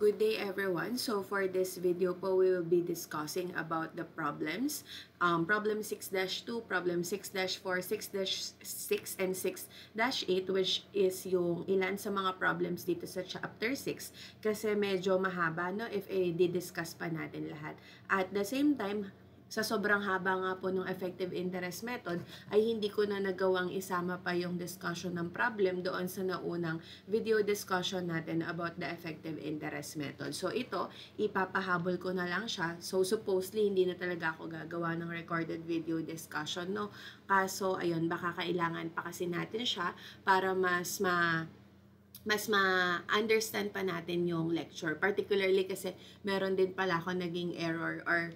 Good day everyone. So for this video po, we will be discussing about the problems. Problem 6-2, problem 6-4, 6-6, and 6-8 which is yung ilan sa mga problems dito sa chapter 6 kasi medyo mahaba no if i-discuss pa natin lahat. At the same time, sa sobrang haba nga po ng effective interest method, ay hindi ko na nagawang isama pa yung discussion ng problem doon sa naunang video discussion natin about the effective interest method. So ito, ipapahabol ko na lang siya. So supposedly, hindi na talaga ako gagawa ng recorded video discussion, no? Kaso, ayun, baka kailangan pa kasi natin siya para mas ma-understand pa natin yung lecture. Particularly kasi meron din pala ako naging error or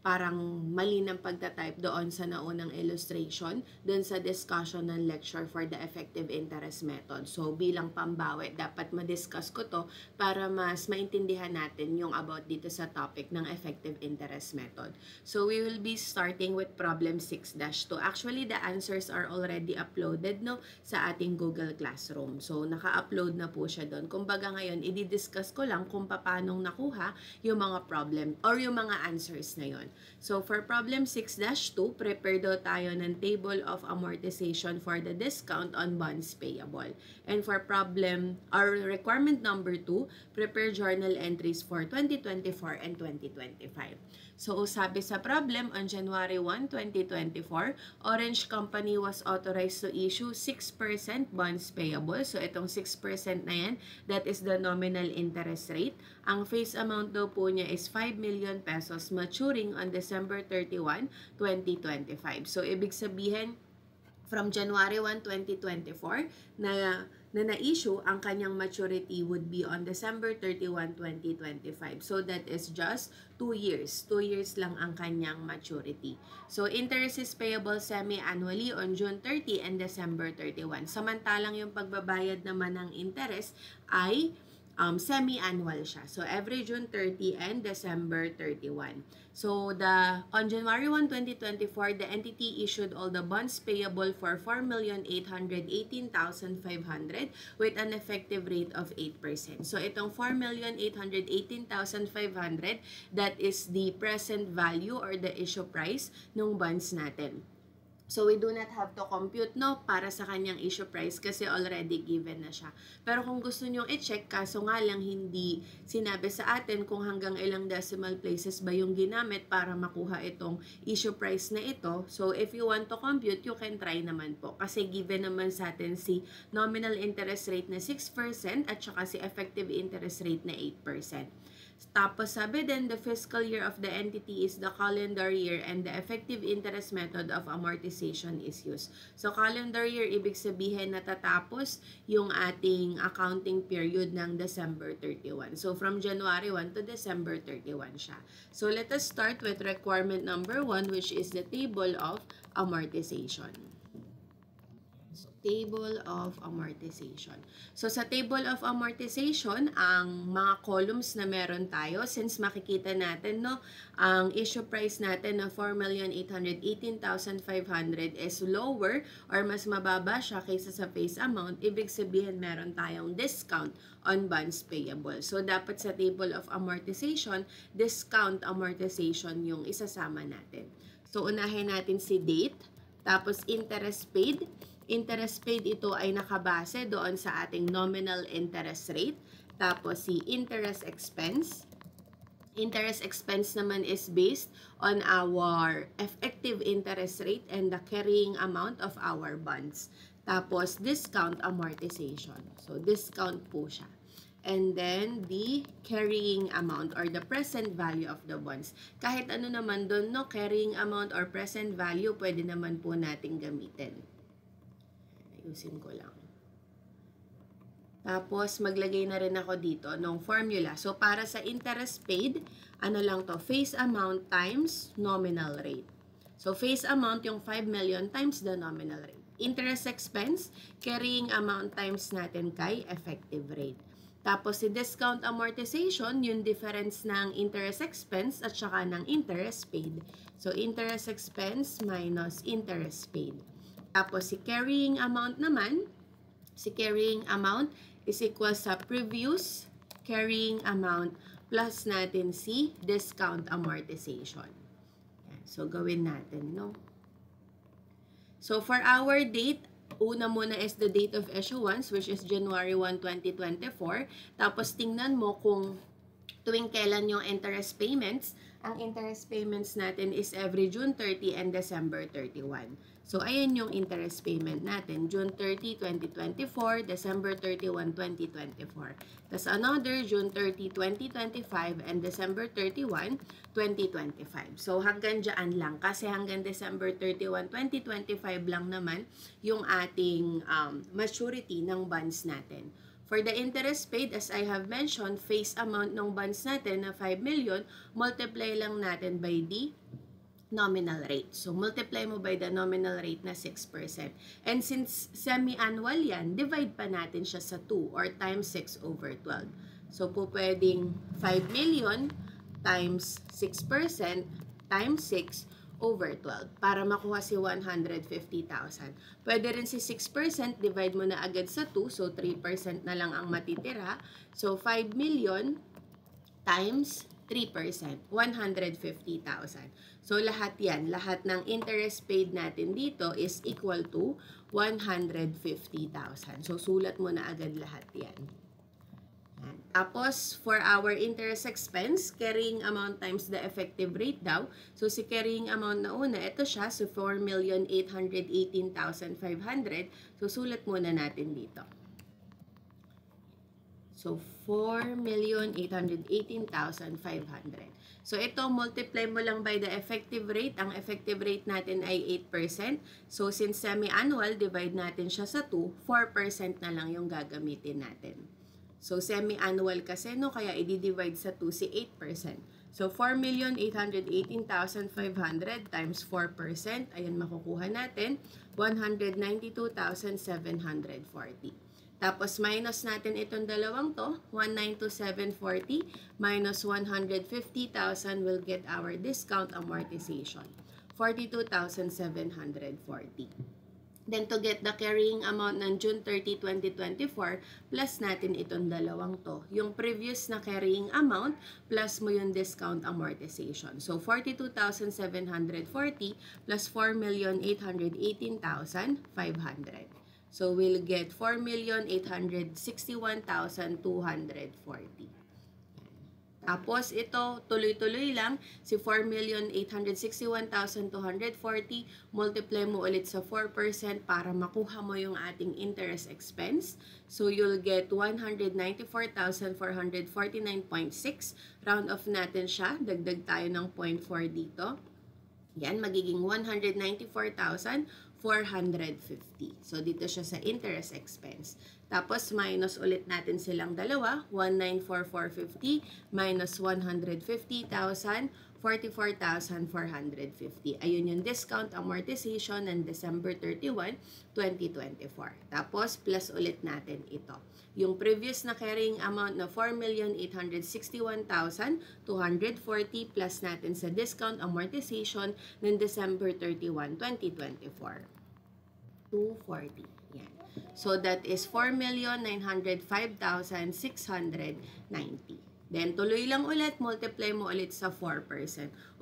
parang mali ng pagtatype doon sa naunang illustration, doon sa discussion ng lecture for the effective interest method. So, bilang pambawi, dapat ma-discuss ko to para mas maintindihan natin yung about dito sa topic ng effective interest method. So, we will be starting with problem 6-2. Actually, the answers are already uploaded no sa ating Google Classroom. So, naka-upload na po siya doon. Kumbaga ngayon, i-discuss ko lang kung paano nakuha yung mga problem or yung mga answers na yon. So, for problem 6-2, prepare daw tayo ng table of amortization for the discount on bonds payable. And for problem, or requirement number 2, prepare journal entries for 2024 and 2025. So, sabi sa problem, on January 1, 2024, Orange Company was authorized to issue 6% bonds payable. So, itong 6% na yan, that is the nominal interest rate. Ang face amount daw po niya is 5 million pesos maturing on December 31, 2025. So, ibig sabihin, from January 1, 2024, na-issue, ang kanyang maturity would be on December 31, 2025. So, that is just 2 years. 2 years lang ang kanyang maturity. So, interest is payable semi-annually on June 30 and December 31. Samantalang yung pagbabayad naman ng interest ay semi-annual siya. So, every June 30 and December 31. So, on January 1, 2024, the entity issued all the bonds payable for 4,818,500 with an effective rate of 8%. So, itong 4,818,500, that is the present value or the issue price ng bonds natin. So, we do not have to compute, no, para sa kanyang issue price kasi already given na siya. Pero kung gusto nyong i-check, kaso nga lang hindi sinabi sa atin kung hanggang ilang decimal places ba yung ginamit para makuha itong issue price na ito. So, if you want to compute, you can try naman po. Kasi given naman sa atin si nominal interest rate na 6% at saka si effective interest rate na 8%. Tapos sabi din, the fiscal year of the entity is the calendar year and the effective interest method of amortization is used. So, calendar year, ibig sabihin natatapos yung ating accounting period ng December 31. So, from January 1 to December 31 siya. So, let us start with requirement number 1, which is the table of amortization. Table of amortization. So, sa table of amortization, ang mga columns na meron tayo, since makikita natin, no, ang issue price natin na 4,818,500 is lower or mas mababa siya kaysa sa face amount, ibig sabihin meron tayong discount on bonds payable. So, dapat sa table of amortization, discount amortization yung isasama natin. So, unahin natin si date, tapos interest paid. Interest paid, ito ay nakabase doon sa ating nominal interest rate. Tapos si interest expense. Interest expense naman is based on our effective interest rate and the carrying amount of our bonds. Tapos discount amortization. So discount po siya. And then the carrying amount or the present value of the bonds. Kahit ano naman doon, no, carrying amount or present value, pwede naman po natin gamitin. Ayusin ko lang. Tapos, maglagay na rin ako dito ng formula. So, para sa interest paid, ano lang to? Face amount times nominal rate. So, face amount yung 5 million times the nominal rate. Interest expense, carrying amount times natin kay effective rate. Tapos, si discount amortization, yung difference ng interest expense at saka ng interest paid. So, interest expense minus interest paid. Tapos, si carrying amount naman, si carrying amount is equal sa previous carrying amount plus natin si discount amortization. Yan. So, gawin natin, no? So, for our date, una muna is the date of issuance, which is January 1, 2024. Tapos, tingnan mo kung tuwing kailan yung interest payments. Ang interest payments natin is every June 30 and December 31. So, ayan yung interest payment natin. June 30, 2024, December 31, 2024. Tapos another, June 30, 2025, and December 31, 2025. So, hanggang dyan lang. Kasi hanggang December 31, 2025 lang naman yung ating maturity ng bonds natin. For the interest paid, as I have mentioned, face amount ng bonds natin na 5 million, multiply lang natin by the nominal rate. So, multiply mo by the nominal rate na 6%. And since semi-annual yan, divide pa natin siya sa 2 or times 6 over 12. So, po pwedeng 5 million times 6% times 6 over 12 para makuha si 150,000. Pwede rin si 6%, divide mo na agad sa 2, so 3% na lang ang matitira. So, 5 million times 3%, 150,000. So, lahat yan, lahat ng interest paid natin dito is equal to 150,000. So, sulat mo na agad lahat yan. Tapos, for our interest expense, carrying amount times the effective rate daw. So, si carrying amount na una, ito siya, so 4,818,500. So, sulat muna natin dito. So, 4,818,500. So, ito, multiply mo lang by the effective rate. Ang effective rate natin ay 8%. So, since semi-annual, divide natin siya sa 2, 4% na lang yung gagamitin natin. So, semi-annual kasi, no? Kaya i-divide sa 2 si 8%. So, 4,818,500 times 4%. Ayan, makukuha natin. 192,740. Tapos, minus natin itong dalawang to. 192,740 minus 150,000 will get our discount amortization. 42,740. Then, to get the carrying amount ng June 30, 2024, plus natin itong dalawang to. Yung previous na carrying amount, plus mo yung discount amortization. So, 42,740 plus 4,818,500. So, we'll get 4,861,240. Tapos, ito, tuloy-tuloy lang, si 4,861,240, multiply mo ulit sa 4% para makuha mo yung ating interest expense. So, you'll get 194,449.6. Round off natin siya. Dagdag tayo ng 0.4 dito. Yan, magiging 194,450. So, dito siya sa interest expense. Tapos, minus ulit natin silang dalawa. 194,450 minus 150,000, 44,450. Ayun yung discount amortization ng December 31, 2024. Tapos, plus ulit natin ito. Yung previous na carrying amount na 4,861,240 plus natin sa discount amortization ng December 31, 2024. 240. Yan. So, that is 4,905,690. Then, tuloy lang ulit, multiply mo ulit sa 4%.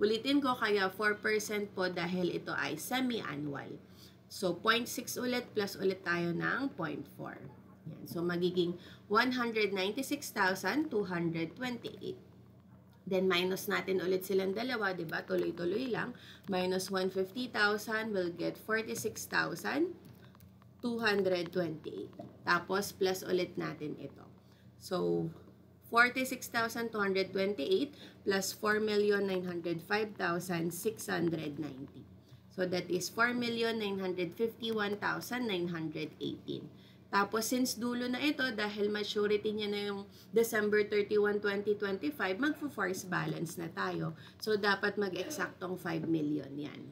Ulitin ko, kaya 4% po dahil ito ay semi-annual. So, 0.6 ulit, plus ulit tayo ng 0.4. Yan. So, magiging 196,228. Then, minus natin ulit silang dalawa, diba? Tuloy-tuloy lang. Minus 150,000 will get 46,228. Tapos, plus ulit natin ito. So, 46,228 plus 4,905,690. So, that is 4,951,918. Tapos, since dulo na ito, dahil maturity niya na yung December 31, 2025, magpo-force balance na tayo. So, dapat mag-eksaktong 5 million yan.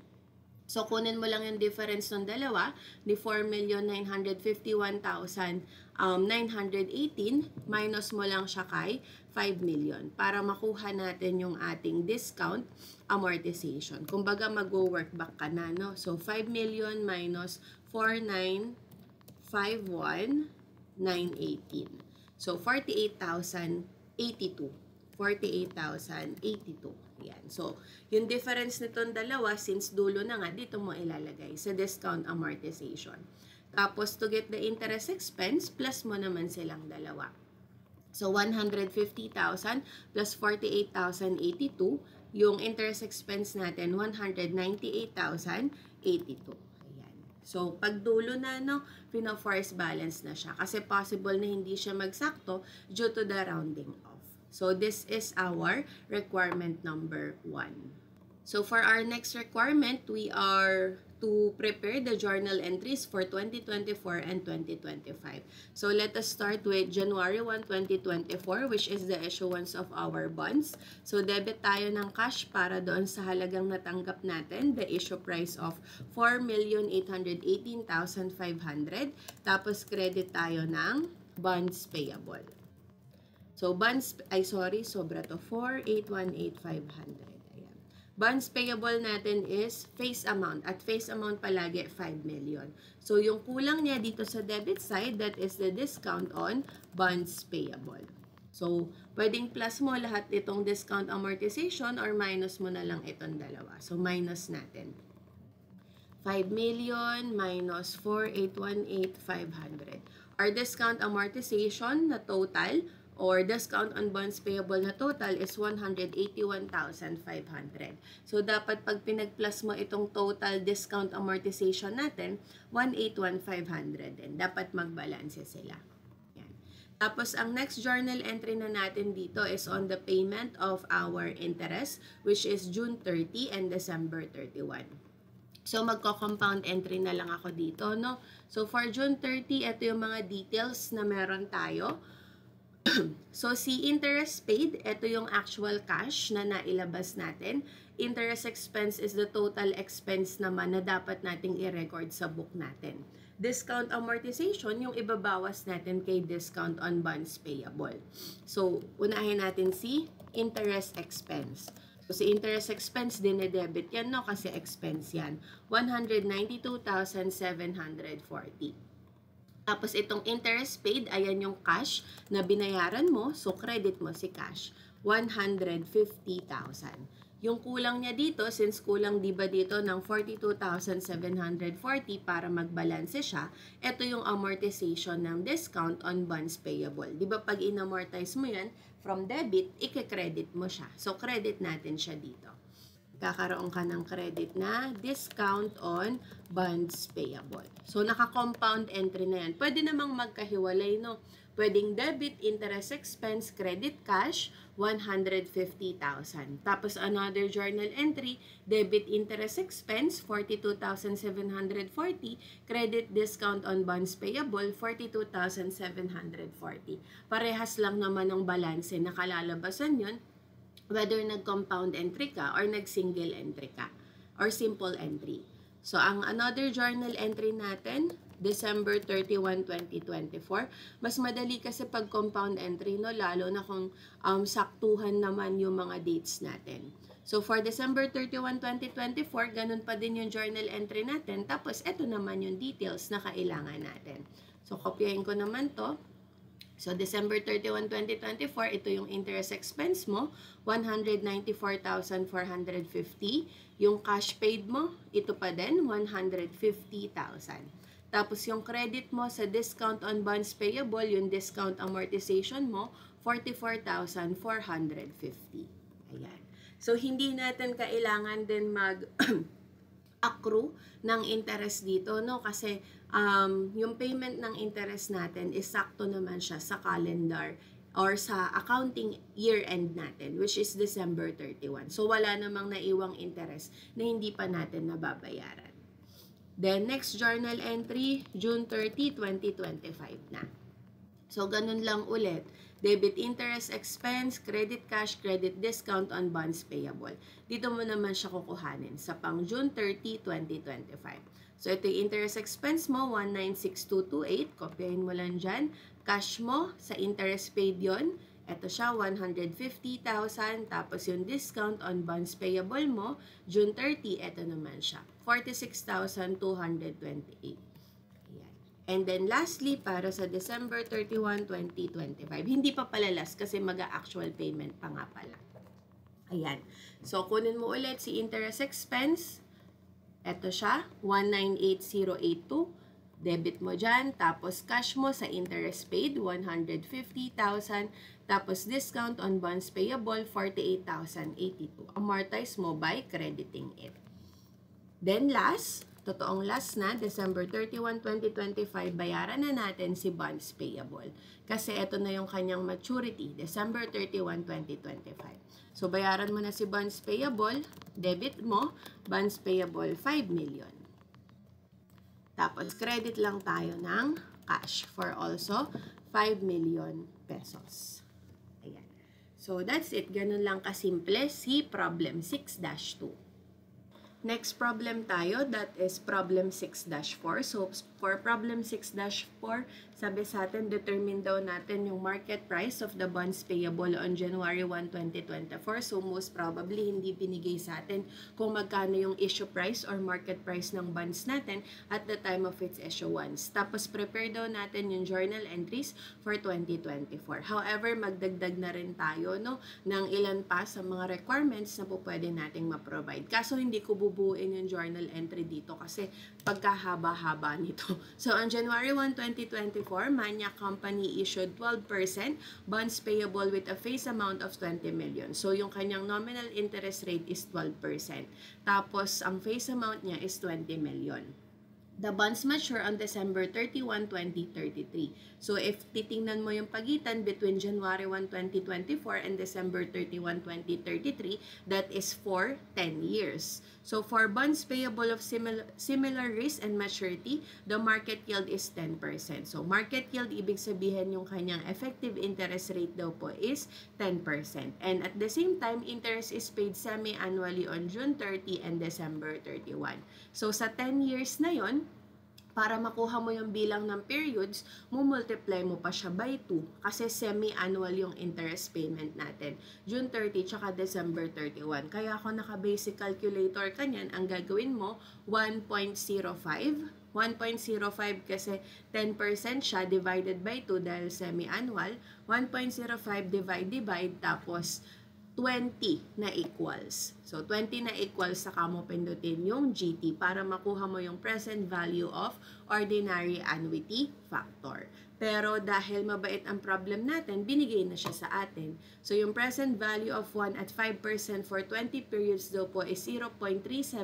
So, kunin mo lang yung difference ng dalawa, ni 4,951,918, minus mo lang siya kay 5 million para makuha natin yung ating discount amortization. Kumbaga, mag-work back ka na, no? So, 5 million minus 4,951,918. So, 48,000 48,082. Ayan. So, yung difference nitong dalawa, since dulo na nga, dito mo ilalagay sa discount amortization. Tapos, to get the interest expense, plus mo naman silang dalawa. So, 150,000 plus 48,082. Yung interest expense natin, 198,082. Ayan. So, pag dulo na, no, pino-force balance na siya. Kasi possible na hindi siya magsakto due to the rounding off. So, this is our requirement number 1. So, for our next requirement, we are to prepare the journal entries for 2024 and 2025. So, let us start with January 1, 2024, which is the issuance of our bonds. So, debit tayo ng cash para doon sa halagang natanggap natin, the issue price of 4,818,500. Tapos, credit tayo ng bonds payable. So, bonds, sobra to, 4,818,500. Ayan. Bonds payable natin is face amount. At face amount palagi, 5 million. So, yung kulang niya dito sa debit side, that is the discount on bonds payable. So, pwedeng plus mo lahat itong discount amortization or minus mo na lang itong dalawa. So, minus natin. 5 million minus 4,818,500. Our discount amortization na total or discount on bonds payable na total is 181,500. So, dapat pag pinag-plus mo itong total discount amortization natin, 181,500 din. Dapat magbalanse sila. Yan. Tapos, ang next journal entry na natin dito is on the payment of our interest, which is June 30 and December 31. So, magko-compound entry na lang ako dito, no? So, for June 30, ito yung mga details na meron tayo. So, si interest paid, ito yung actual cash na nailabas natin. Interest expense is the total expense naman na dapat nating i-record sa book natin. Discount amortization, yung ibabawas natin kay discount on bonds payable. So, unahin natin si interest expense. So, si interest expense, dinedebit yan, no? Kasi expense yan. 192,740. Tapos, itong interest paid, ayan yung cash na binayaran mo. So, credit mo si cash. 150,000. Yung kulang niya dito, since kulang diba dito ng 42,740 para magbalanse siya, ito yung amortization ng discount on bonds payable. Diba pag in-amortize mo yan, from debit, ika-credit mo siya. So, credit natin siya dito. Kakaroon ka ng credit na discount on bonds payable. So, naka-compound entry na yan. Pwede namang magkahiwalay, no? Pwedeng debit, interest expense, credit cash, 150,000. Tapos, another journal entry, debit, interest expense, 42,740. Credit, discount on bonds payable, 42,740. Parehas lang naman ng balanse na kalalabasan yun, whether nag-compound entry ka or nag-single entry ka or simple entry. So, ang another journal entry natin, December 31, 2024. Mas madali kasi pag compound entry, no? Lalo na kung saktuhan naman yung mga dates natin. So, for December 31, 2024, ganun pa din yung journal entry natin. Tapos, eto naman yung details na kailangan natin. So, kopyahin ko naman to. So, December 31, 2024, ito yung interest expense mo, 194,450. Yung cash paid mo, ito pa din, 150,000. Tapos, yung credit mo sa discount on bonds payable, yung discount amortization mo, 44,450. Ayan. So, hindi natin kailangan din accrue ng interest dito, no? Kasi yung payment ng interest natin is sakto naman siya sa calendar or sa accounting year-end natin, which is December 31. So, wala namang naiwang interest na hindi pa natin nababayaran. Then, next journal entry, June 30, 2025 na. So, ganun lang ulit. Debit, interest, expense, credit cash, credit discount on bonds payable. Dito mo naman siya kukuhanin sa pang June 30, 2025. So, ito yung interest expense mo, 196,228. Kopyahin mo lang dyan. Cash mo, sa interest paid yon. Ito siya, 150,000. Tapos yung discount on bonds payable mo, June 30, ito naman siya, 46,228. Ayan. And then lastly, para sa December 31, 2025, hindi pa pala last kasi mag-actual payment pa nga pala. Ayan. So, kunin mo ulit si interest expense. Ito siya, 198082. Debit mo dyan. Tapos cash mo sa interest paid, 150,000. Tapos discount on bonds payable, 48,082. Amortize mo by crediting it. Then last, totoong last na, December 31, 2025, bayaran na natin si bonds payable. Kasi ito na yung kanyang maturity, December 31, 2025. So, bayaran mo na si bonds payable, debit mo, bonds payable, 5 million. Tapos, credit lang tayo ng cash for also 5 million pesos. Ayan. So, that's it. Ganun lang kasimple si problem 6-2. Next problem tayo, that is problem 6-4. So, for problem 6-4, sabi sa atin, determine daw natin yung market price of the bonds payable on January 1, 2024. So, most probably, hindi binigay sa atin kung magkano yung issue price or market price ng bonds natin at the time of its issuance. Tapos, prepare daw natin yung journal entries for 2024. However, magdagdag na rin tayo ng ilan pa sa mga requirements na po pwede nating ma-provide. Kaso, hindi ko bubuin yung journal entry dito kasi pagkahaba-haba nito. So, on January 1, 2024, Manyak Company issued 12% bonds payable with a face amount of 20 million. So, yung kanyang nominal interest rate is 12%. Tapos, ang face amount niya is 20 million. The bonds mature on December 31, 2033. So, if titingnan mo yung pagitan between January 1, 2024 and December 31, 2033, that is for 10 years. So, for bonds payable of similar risk and maturity, the market yield is 10%. So, market yield, ibig sabihin yung kanyang effective interest rate daw po is 10%. And at the same time, interest is paid semi-annually on June 30 and December 31. So, sa 10 years na yon, para makuha mo yung bilang ng periods, multiply mo pa siya by 2 kasi semi-annual yung interest payment natin. June 30 tsaka December 31. Kaya kung naka-basic calculator ka niyan, ang gagawin mo, 1.05. 1.05 kasi 10% siya divided by 2 dahil semi-annual. 1.05 divide, tapos 20 na equals. So, 20 na equals, saka mo pindutin yung GT para makuha mo yung present value of ordinary annuity factor. Pero dahil mabait ang problem natin, binigay na siya sa atin. So, yung present value of 1 at 5% for 20 periods daw po is 0.377.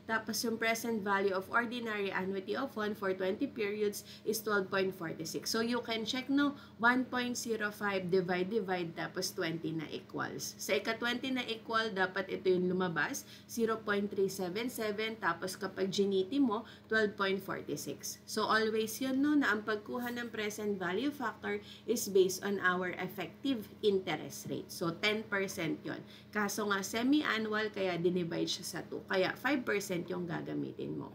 Tapos, yung present value of ordinary annuity of 1 for 20 periods is 12.46. So, you can check 1.05 divide, tapos 20 na equals. Sa ika-20 na equal, dapat ito yung lumabas, 0.377. Tapos, kapag giniti mo, 12.46. So, always yun na ang pagkuha ng present value factor is based on our effective interest rate. So, 10% yon. Kaso nga, semi-annual, kaya dinivide siya sa 2. Kaya, 5% yung gagamitin mo.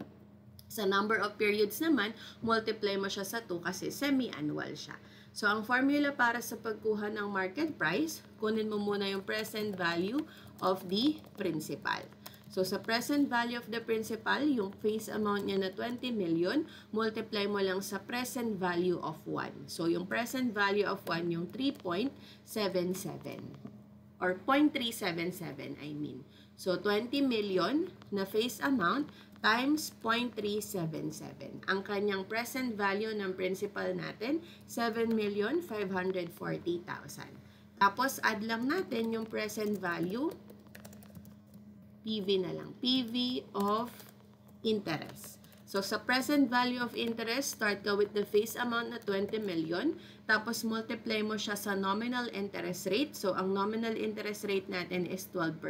Sa number of periods naman, multiply mo siya sa 2 kasi semi-annual siya. So, ang formula para sa pagkuha ng market price, kunin mo muna yung present value of the principal. So, sa present value of the principal, yung face amount niya na 20 million, multiply mo lang sa present value of 1. So, yung present value of 1, yung 3.77. Or 0.377, I mean. So, 20 million na face amount times 0.377. Ang kanyang present value ng principal natin, 7,540,000. Tapos, add lang natin yung present value, PV na lang. PV of interest. So, sa present value of interest, start ka with the face amount na 20 million. Tapos, multiply mo siya sa nominal interest rate. So, ang nominal interest rate natin is 12%.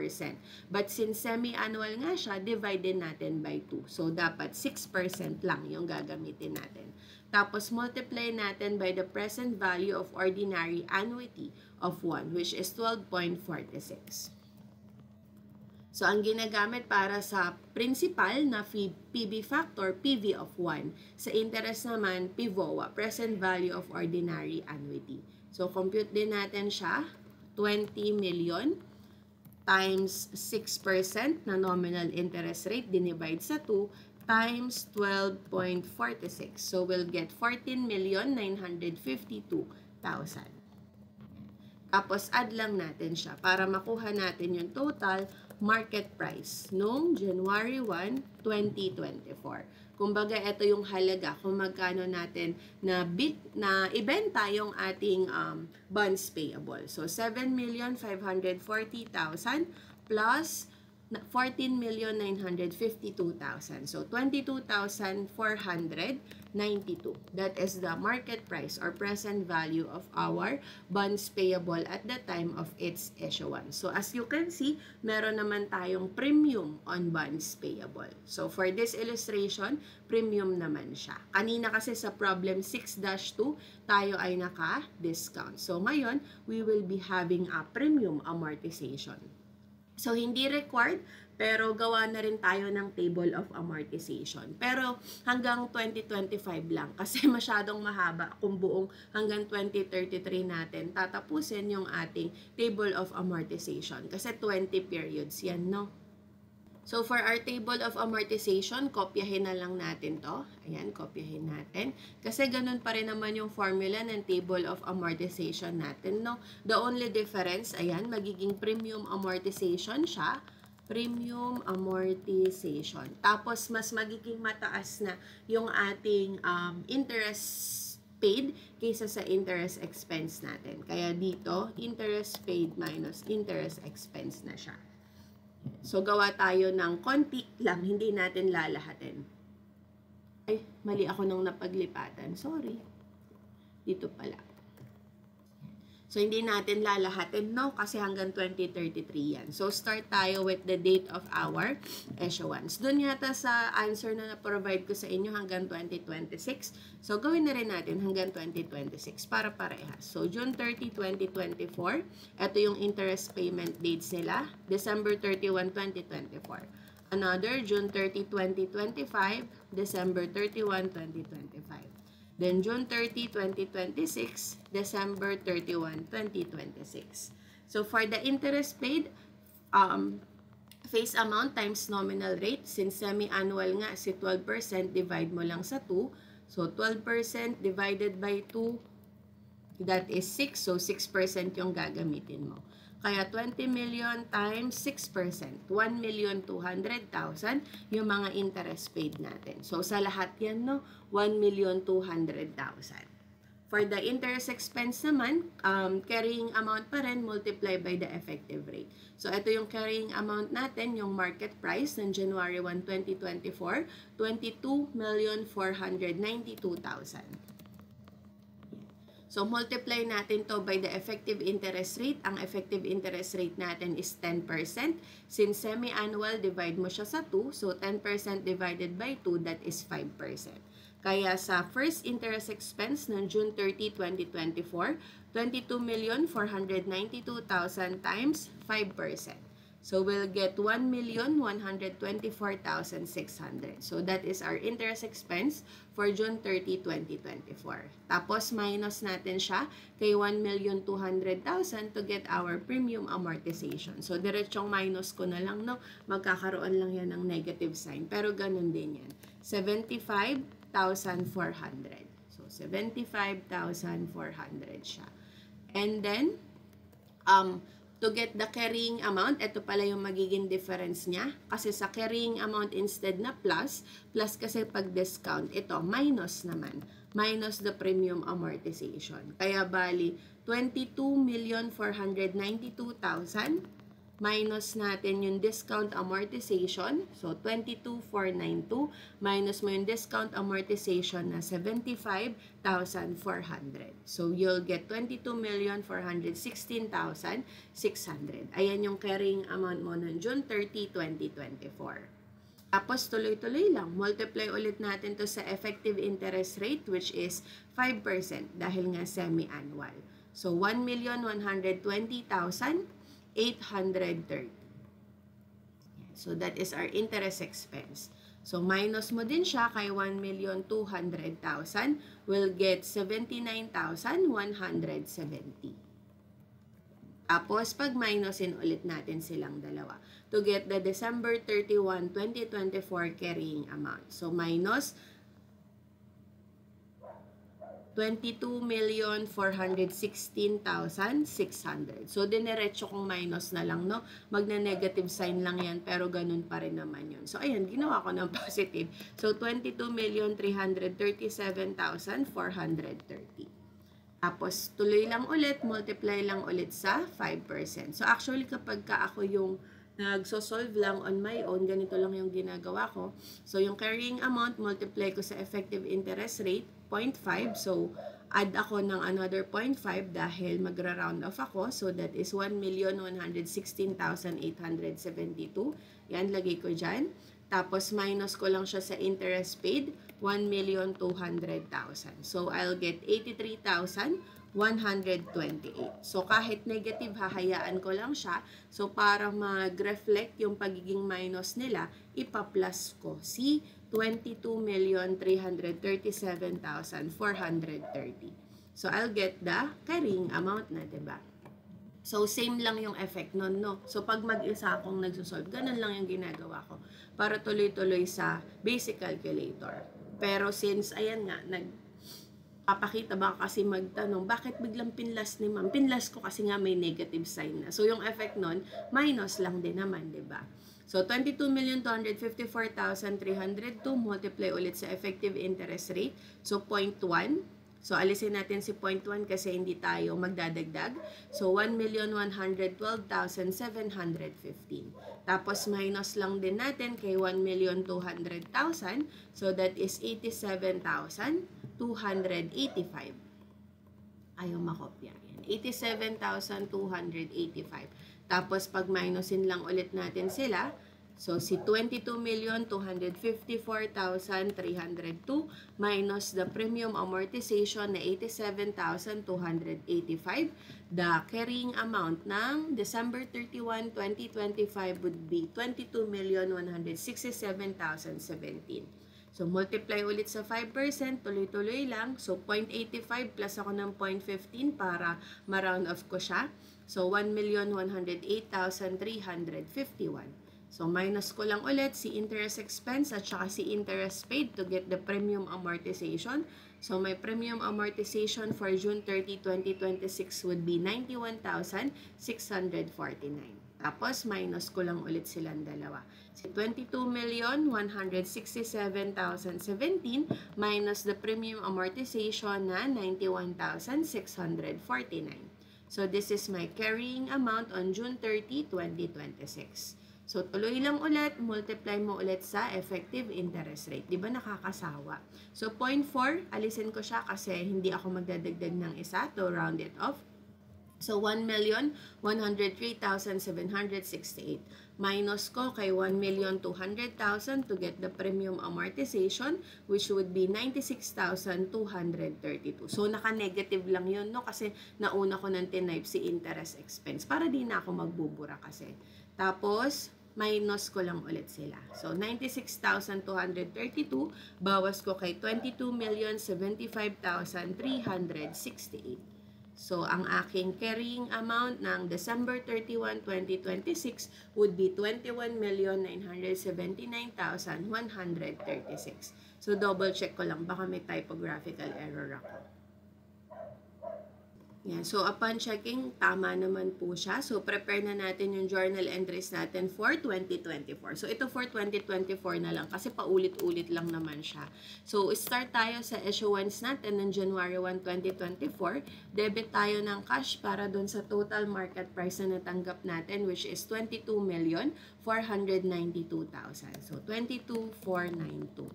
But since semi-annual nga siya, divide din natin by 2. So, dapat 6% lang yung gagamitin natin. Tapos, multiply natin by the present value of ordinary annuity of 1, which is 12.46. So, ang ginagamit para sa principal na PV factor, PV of 1. Sa interest naman, PVOA, present value of ordinary annuity. So, compute din natin siya, 20 million times 6% na nominal interest rate, dinivide sa 2, times 12.46. So, we'll get 14,952,000. Tapos, add lang natin siya para makuha natin yung total market price noong January 1, 2024. Kumbaga, ito yung halaga kung magkano natin na ibenta yung ating bonds payable. So, 7,540,000 plus 14,952,000. So, 22,492. That is the market price or present value of our bonds payable at the time of its issuance. So, as you can see, meron naman tayong premium on bonds payable. So, for this illustration, premium naman siya. Kanina kasi sa problem 6-2, tayo ay naka-discount. So, ngayon, we will be having a premium amortization. So, hindi required, pero gawa na rin tayo ng table of amortization. Pero hanggang 2025 lang kasi masyadong mahaba kung buong hanggang 2033 natin tatapusin yung ating table of amortization. Kasi 20 periods yan, no? So, for our table of amortization, kopyahin na lang natin to. Ayan, kopyahin natin. Kasi ganun pa rin naman yung formula ng table of amortization natin, no? The only difference, ayan, magiging premium amortization siya. Premium amortization. Tapos, mas magiging mataas na yung ating interest paid kaysa sa interest expense natin. Kaya dito, interest paid minus interest expense na siya. So, gawa tayo ng konti lang, hindi natin lalahatin. Ay, mali ako nung napaglipatan. Sorry. Dito pala. So, hindi natin lalahatin, no? Kasi hanggang 2033 yan. So, start tayo with the date of our issuance. Doon yata sa answer na na-provide ko sa inyo hanggang 2026. So, gawin na rin natin hanggang 2026 para parehas. So, June 30, 2024. Ito yung interest payment dates nila. December 31, 2024. Another, June 30, 2025. December 31, 2025. Then, June 30, 2026, December 31, 2026. So, for the interest paid, face amount times nominal rate. Since semi-annual nga, si 12%, divide mo lang sa 2. So, 12% divided by 2, that is 6. So, 6% yung gagamitin mo. Kaya 20 million times 6%, 1,200,000 yung mga interest paid natin. So, sa lahat yan, no, 1,200,000. For the interest expense naman, carrying amount pa rin, multiply by the effective rate. So, ito yung carrying amount natin, yung market price ng January 1, 2024, 22,492,000. So, multiply natin to by the effective interest rate. Ang effective interest rate natin is 10%. Since semi-annual, divide mo siya sa 2. So, 10% divided by 2, that is 5%. Kaya sa first interest expense ng June 30, 2024, 22,492,000 times 5%. So, we'll get 1,124,600. So, that is our interest expense for June 30, 2024. Tapos, minus natin siya kay 1,200,000 to get our premium amortization. So, diretsong minus ko na lang, no? Magkakaroon lang yan ng negative sign. Pero, ganun din yan. 75,400. So, 75,400 siya. And then, to get the carrying amount, ito pala yung magiging difference niya. Kasi sa carrying amount instead na plus kasi pag discount, ito minus naman. Minus the premium amortization. Kaya bali, 22,492,000 minus natin yung discount amortization. So, 22,492 minus mo yung discount amortization na 75,400. So, you'll get 22,416,600. Ayan yung carrying amount mo noong June 30, 2024. Tapos, tuloy-tuloy lang. Multiply ulit natin to sa effective interest rate, which is 5% dahil nga semi-annual. So, 1,120,830. So, that is our interest expense. So, minus mo din siya kay 1,200,000. We'll get 79,170. Tapos, pag-minusin ulit natin silang dalawa to get the December 31, 2024 carrying amount. So, minus 22,416,600. So, diniretso kong minus na lang, no? Magna-negative sign lang yan, pero ganun pa rin naman yun. So, ayan, ginawa ko ng positive. So, 22,337,430. Tapos, tuloy lang ulit, multiply lang ulit sa 5%. So, actually, kapag ka ako yung nagsosolve lang on my own, ganito lang yung ginagawa ko. So, yung carrying amount, multiply ko sa effective interest rate, 0.5. So, add ako ng another 0.5 dahil magra-round off ako. So, that is 1,116,872. Yan, lagay ko dyan. Tapos, minus ko lang siya sa interest paid, 1,200,000. So, I'll get 83,128. So, kahit negative, hahayaan ko lang siya. So, para mag-reflect yung pagiging minus nila, ipa-plus ko si 22,337,430. So, I'll get the carrying amount na, diba? So, same lang yung effect nun, no? So, pag mag-isa akong nagsosolve, ganun lang yung ginagawa ko para tuloy-tuloy sa basic calculator. Pero since, ayan nga, nagpapakita ba kasi magtanong, bakit biglang pinlas ni ma'am? Pinlas ko kasi nga may negative sign na. So, yung effect nun, minus lang din naman, diba? So, 22,254,302 multiply ulit sa effective interest rate. So, 0.1. So, alisin natin si 0.1 kasi hindi tayo magdadagdag. So, 1,112,715. Tapos, minus lang din natin kay 1,200,000. So, that is 87,285. Ayaw makopya. 87,285. Tapos, pag minusin lang ulit natin sila, so, si 22,254,302 minus the premium amortization na 87,285. The carrying amount ng December 31, 2025 would be 22,167,017. So, multiply ulit sa 5%, tuloy-tuloy lang. So, 0.85 plus ako ng 0.15 para ma-round off ko siya. So, 1,108,351. So, minus ko lang ulit si interest expense at saka si interest paid to get the premium amortization. So, my premium amortization for June 30, 2026 would be 91,649. Tapos, minus ko lang ulit silang dalawa. Si 22,167,017 minus the premium amortization na 91,649. So, this is my carrying amount on June 30, 2026. So, tuloy lang ulit, multiply mo ulit sa effective interest rate. Di ba nakakasawa? So, 0.4, alisin ko siya kasi hindi ako magdadagdag ng isa to round it off. So, 1,103,768. Minus ko kay 1,200,000 to get the premium amortization, which would be 96,232. So, naka-negative lang yun, no? Kasi nauna ko ng tinype si interest expense para di na ako magbubura kasi. Tapos, minus ko lang ulit sila. So, 96,232, bawas ko kay 22,075,368. So, ang aking carrying amount ng December 31, 2026 would be 21,979,136. So, double check ko lang, baka may typographical error ako. Yan. So, upon checking, tama naman po siya. So, prepare na natin yung journal entries natin for 2024. So, ito for 2024 na lang kasi paulit-ulit lang naman siya. So, start tayo sa issuance natin ng January 1, 2024. Debit tayo ng cash para dun sa total market price na natanggap natin, which is 22,492,000. So, 22,492.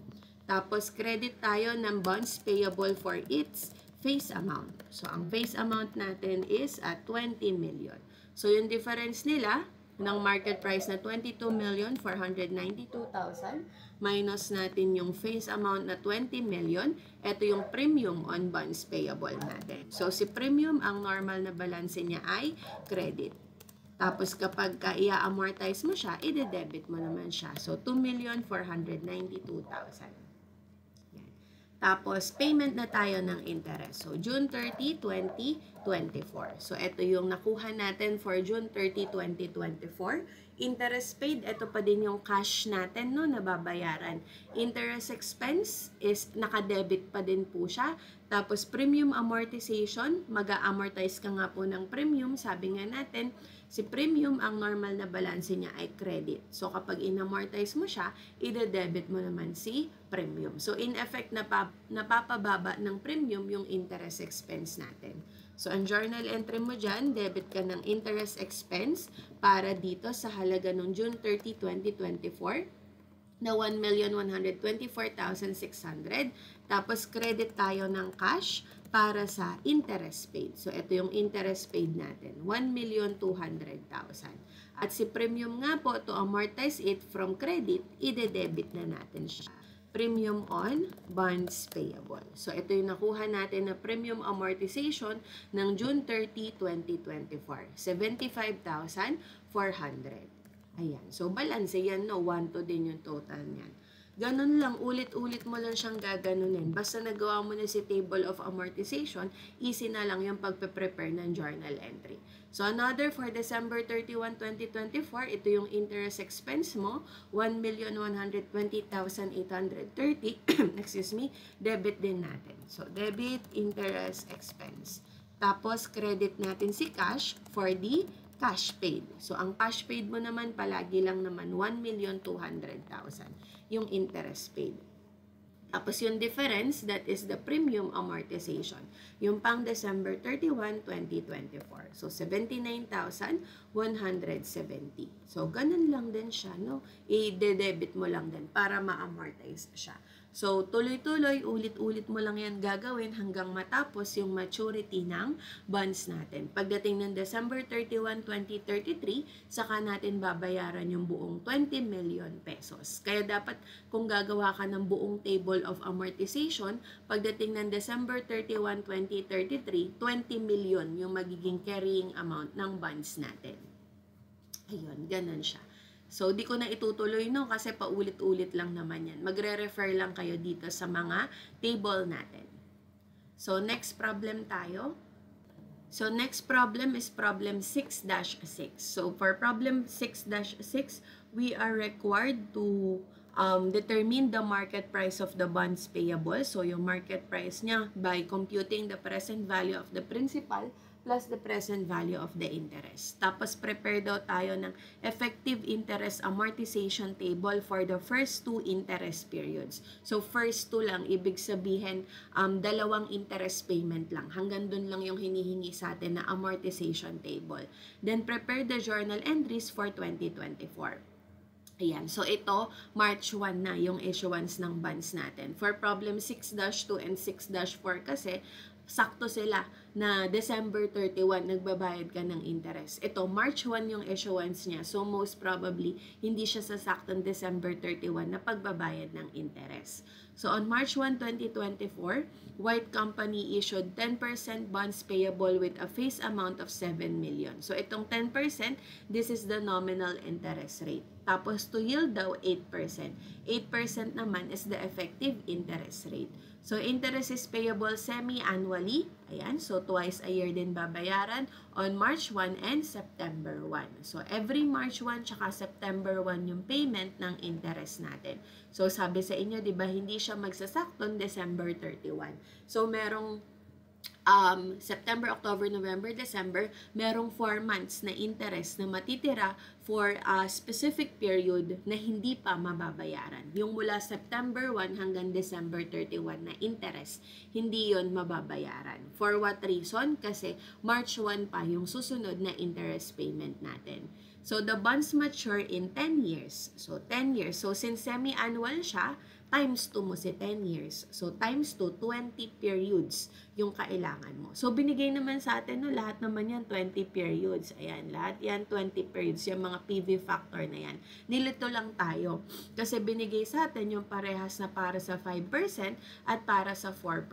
Tapos, credit tayo ng bonds payable for its face amount. So, ang face amount natin is at 20 million. So, yung difference nila ng market price na 22,492,000 minus natin yung face amount na 20 million, ito yung premium on bonds payable natin. So, si premium, ang normal na balance niya ay credit. Tapos, kapag i-amortize mo siya, i-debit mo naman siya. So, 2,492,000. Tapos, payment na tayo ng interest. So, June 30, 2024. So, ito yung nakuha natin for June 30, 2024. Interest paid, ito pa din yung cash natin, no, na babayaran. Interest expense is naka-debit pa din po siya. Tapos, premium amortization, mag-a-amortize ka nga po ng premium. Sabi nga natin, si premium, ang normal na balance niya ay credit. So, kapag in-amortize mo siya, ide-debit mo naman si premium. So, in effect, napapababa ng premium yung interest expense natin. So, ang journal entry mo dyan, debit ka ng interest expense para dito sa halaga ng June 30, 2024 na 1,124,600. Tapos, credit tayo ng cash para sa interest paid. So, ito yung interest paid natin, 1,200,000. At si premium nga po, to amortize it from credit, ide-debit na natin siya. Premium on bonds payable. So, ito yung nakuha natin na premium amortization ng June 30, 2024. 75,400. Ayan. So, balance yan, no? 1 to din yung total niyan. Ganun lang, ulit-ulit mo lang siyang gaganunin. Basta nagawa mo na si table of amortization, easy na lang yung pagpe-prepare ng journal entry. So, another for December 31, 2024, ito yung interest expense mo, 1,120,830. Excuse me, debit din natin. So, debit, interest, expense. Tapos, credit natin si cash for the cash paid. So, ang cash paid mo naman, palagi lang naman 1,200,000 yung interest paid. Tapos yung difference, that is the premium amortization. Yung pang December 31, 2024. So, 79,170. So, ganun lang din siya, no? I-debit mo lang din para ma-amortize siya. So, tuloy-tuloy, ulit-ulit mo lang yan gagawin hanggang matapos yung maturity ng bonds natin. Pagdating ng December 31, 2033, saka natin babayaran yung buong 20 million pesos. Kaya dapat kung gagawa ka ng buong table of amortization, pagdating ng December 31, 2033, 20 million yung magiging carrying amount ng bonds natin. Ayun, ganun siya. So, di ko na itutuloy, no, kasi paulit-ulit lang naman yan. Magre-refer lang kayo dito sa mga table natin. So, next problem tayo. So, next problem is problem 6-6. So, for problem 6-6, we are required to determine the market price of the bonds payable. So, yung market price niya by computing the present value of the principal plus the present value of the interest. Tapos, prepare daw tayo ng effective interest amortization table for the first 2 interest periods. So, first 2 lang, ibig sabihin, dalawang interest payment lang. Hanggang dun lang yung hinihingi sa atin na amortization table. Then, prepare the journal entries for 2024. Ayan. So, ito, March 1 na yung issuance ng bonds natin. For problem 6-2 and 6-4 kasi, sakto sila na December 31 nagbabayad ka ng interest. Ito, March 1 yung issuance niya. So, most probably, hindi siya sasaktong December 31 na pagbabayad ng interest. So, on March 1, 2024, White Company issued 10% bonds payable with a face amount of 7 million. So, itong 10%, this is the nominal interest rate. Tapos, to yield daw 8%. 8% naman is the effective interest rate. So, interest is payable semi-annually. Ayan. So, twice a year din babayaran on March 1 and September 1. So, every March 1 tsaka September 1 yung payment ng interest natin. So, sabi sa inyo, di ba, hindi siya magsasakton December 31. So, merong September, October, November, December, merong 4 months na interest na matitira for a specific period na hindi pa mababayaran. Yung mula September 1 hanggang December 31 na interest, hindi yon mababayaran. For what reason? Kasi March 1 pa yung susunod na interest payment natin. So, the bonds mature in 10 years. So, 10 years. So, since semi-annual siya, times 2 mo si 10 years. So, times 2, 20 periods yung kailangan mo. So, binigay naman sa atin, no, lahat naman yan, 20 periods. Ayan, lahat yan, 20 periods. Yung mga PV factor na yan. Nilito lang tayo. Kasi binigay sa atin yung parehas na para sa 5% at para sa 4%.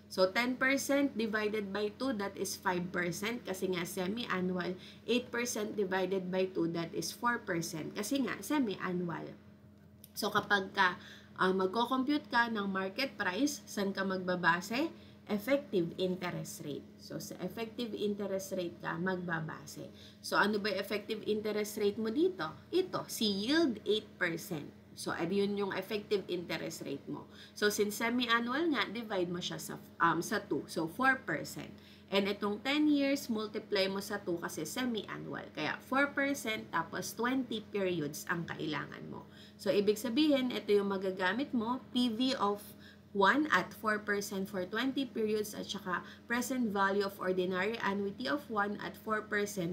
So, 10% divided by 2, that is 5%. Kasi nga, semi-annual. 8% divided by 2, that is 4%. Kasi nga, semi-annual. So, kapag ka Magko-compute ka ng market price. Saan ka magbabase? Effective interest rate. So, sa effective interest rate ka magbabase. So, ano ba yung effective interest rate mo dito? Ito, si yield 8%. So, yun yung effective interest rate mo. So, since semi-annual nga, divide mo siya sa 2. So, 4%. And itong 10 years, multiply mo sa 2 kasi semi-annual. Kaya 4% tapos 20 periods ang kailangan mo. So, ibig sabihin, ito yung magagamit mo, PV of 1 at 4% for 20 periods at saka present value of ordinary annuity of 1 at 4%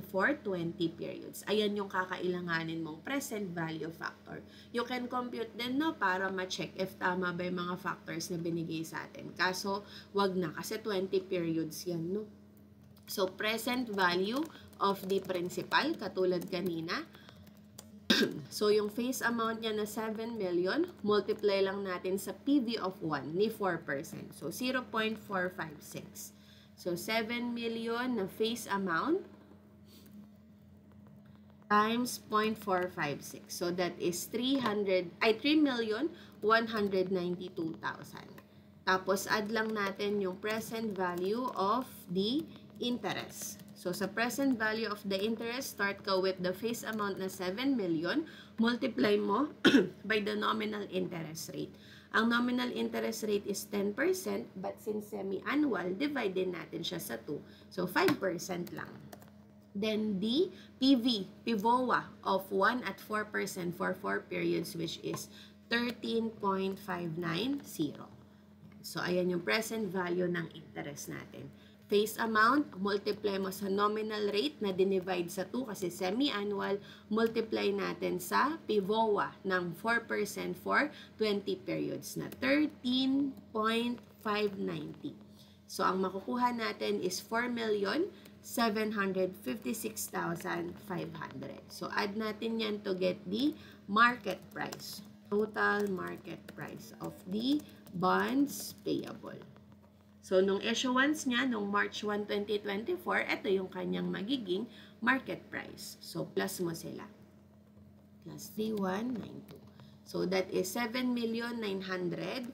for 20 periods. Ayan yung kakailanganin mong present value factor. You can compute din, no, para ma-check if tama ba yung mga factors na binigay sa atin. Kaso, wag na kasi 20 periods yan, no? So, present value of the principal, katulad kanina. So, yung face amount niya na 7 million, multiply lang natin sa PV of 1 ni 4%. So, 0.456. So, 7 million na face amount times 0.456. So, that is 3,192,000. Tapos, add lang natin yung present value of the interest. So, sa present value of the interest, start ka with the face amount na 7 million, multiply mo by the nominal interest rate. Ang nominal interest rate is 10%, but since semi-annual, divide din natin siya sa 2. So, 5% lang. Then, the PVOA of 1 at 4% for 4 periods, which is 13.590. So, ayan yung present value ng interest natin. Face amount, multiply mo sa nominal rate na dinivide sa 2 kasi semi-annual, multiply natin sa PVOA ng 4% for 20 periods na 13.590. So, ang makukuha natin is 4,756,500. So, add natin yan to get the market price. Total market price of the bonds payable. So, nung issuance niya, nung March 1, 2024, ito yung kanyang magiging market price. So, plus mo sila. Plus 3,192. So, that is 7,948,500.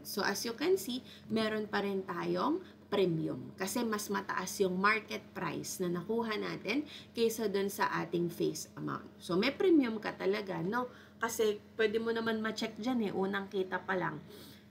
So, as you can see, meron pa rin tayong premium. Kasi mas mataas yung market price na nakuha natin kaysa dun sa ating face amount. So, may premium ka talaga, no? Kasi, pwede mo naman ma-check dyan unang kita pa lang.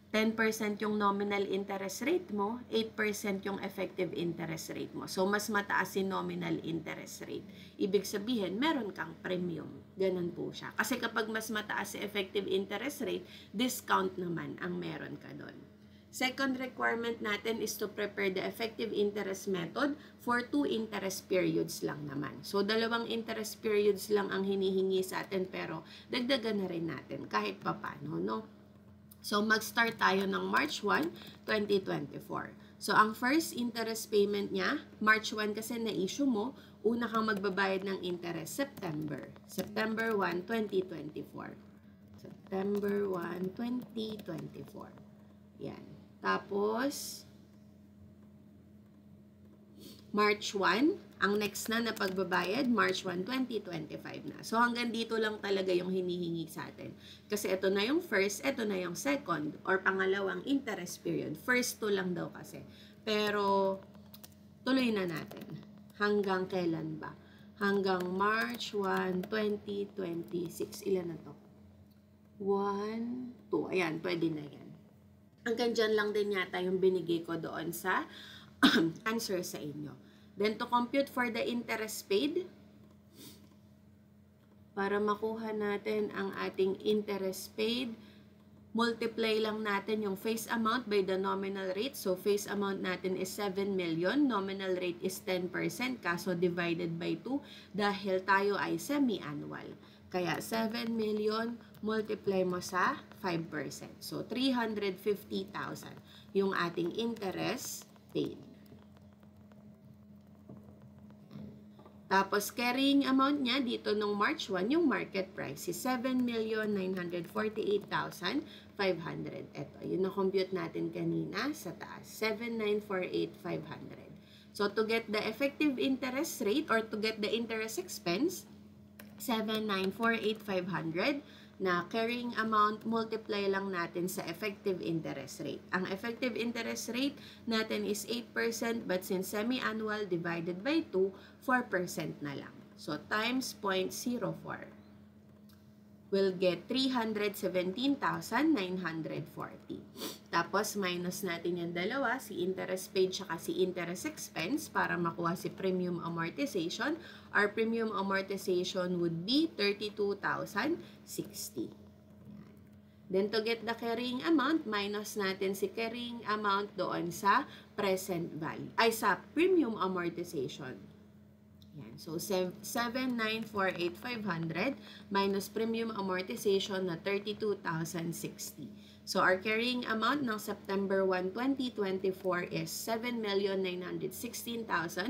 10% yung nominal interest rate mo, 8% yung effective interest rate mo. So, mas mataas yung nominal interest rate. Ibig sabihin, meron kang premium. Ganun po siya. Kasi kapag mas mataas yung effective interest rate, discount naman ang meron ka doon. Second requirement natin is to prepare the effective interest method for 2 interest periods lang naman. So, 2 interest periods lang ang hinihingi sa atin, pero dagdagan na rin natin kahit papano, no? So, mag-start tayo ng March 1, 2024. So, ang first interest payment niya, March 1 kasi na-issue mo, una kang magbabayad ng interest, September 1, 2024. September 1, 2024. Yan. Tapos, March 1, ang next na pagbabayad, March 1, 2025 na. So, hanggang dito lang talaga yung hinihingi sa atin. Kasi ito na yung first, ito na yung second, or pangalawang interest period. First 2 lang daw kasi. Pero, tuloy na natin. Hanggang kailan ba? Hanggang March 1, 2026. Ilan na to? 1, 2. Ayan, pwede na yan. Hanggang dyan lang din yata yung binigay ko doon sa answer sa inyo. Then, to compute for the interest paid, para makuha natin ang ating interest paid, multiply lang natin yung face amount by the nominal rate. So, face amount natin is 7 million. Nominal rate is 10%. Kaso, divided by 2 dahil tayo ay semi-annual. Kaya, 7 million multiply mo sa 5%. So, 350,000 yung ating interest paid. Tapos, carrying amount niya dito nung March 1, yung market price is 7,948,500. Ito, yun na-compute natin kanina sa taas, 7,948,500. So, to get the effective interest rate or to get the interest expense, 7,948,500 na carrying amount, multiply lang natin sa effective interest rate. Ang effective interest rate natin is 8%, but since semi-annual divided by 2, 4% na lang. So, times 0.04. We'll get 317,940. Tapos, minus natin yung dalawa, si interest paid tsaka si interest expense para makuha si premium amortization. Our premium amortization would be 32,060. Then, to get the carrying amount, minus natin si carrying amount doon sa present value, ay sa premium amortization. Yan. So, 7,948,500 minus premium amortization na 32,060. So, our carrying amount ng September 1, 2024 is 7,916,440.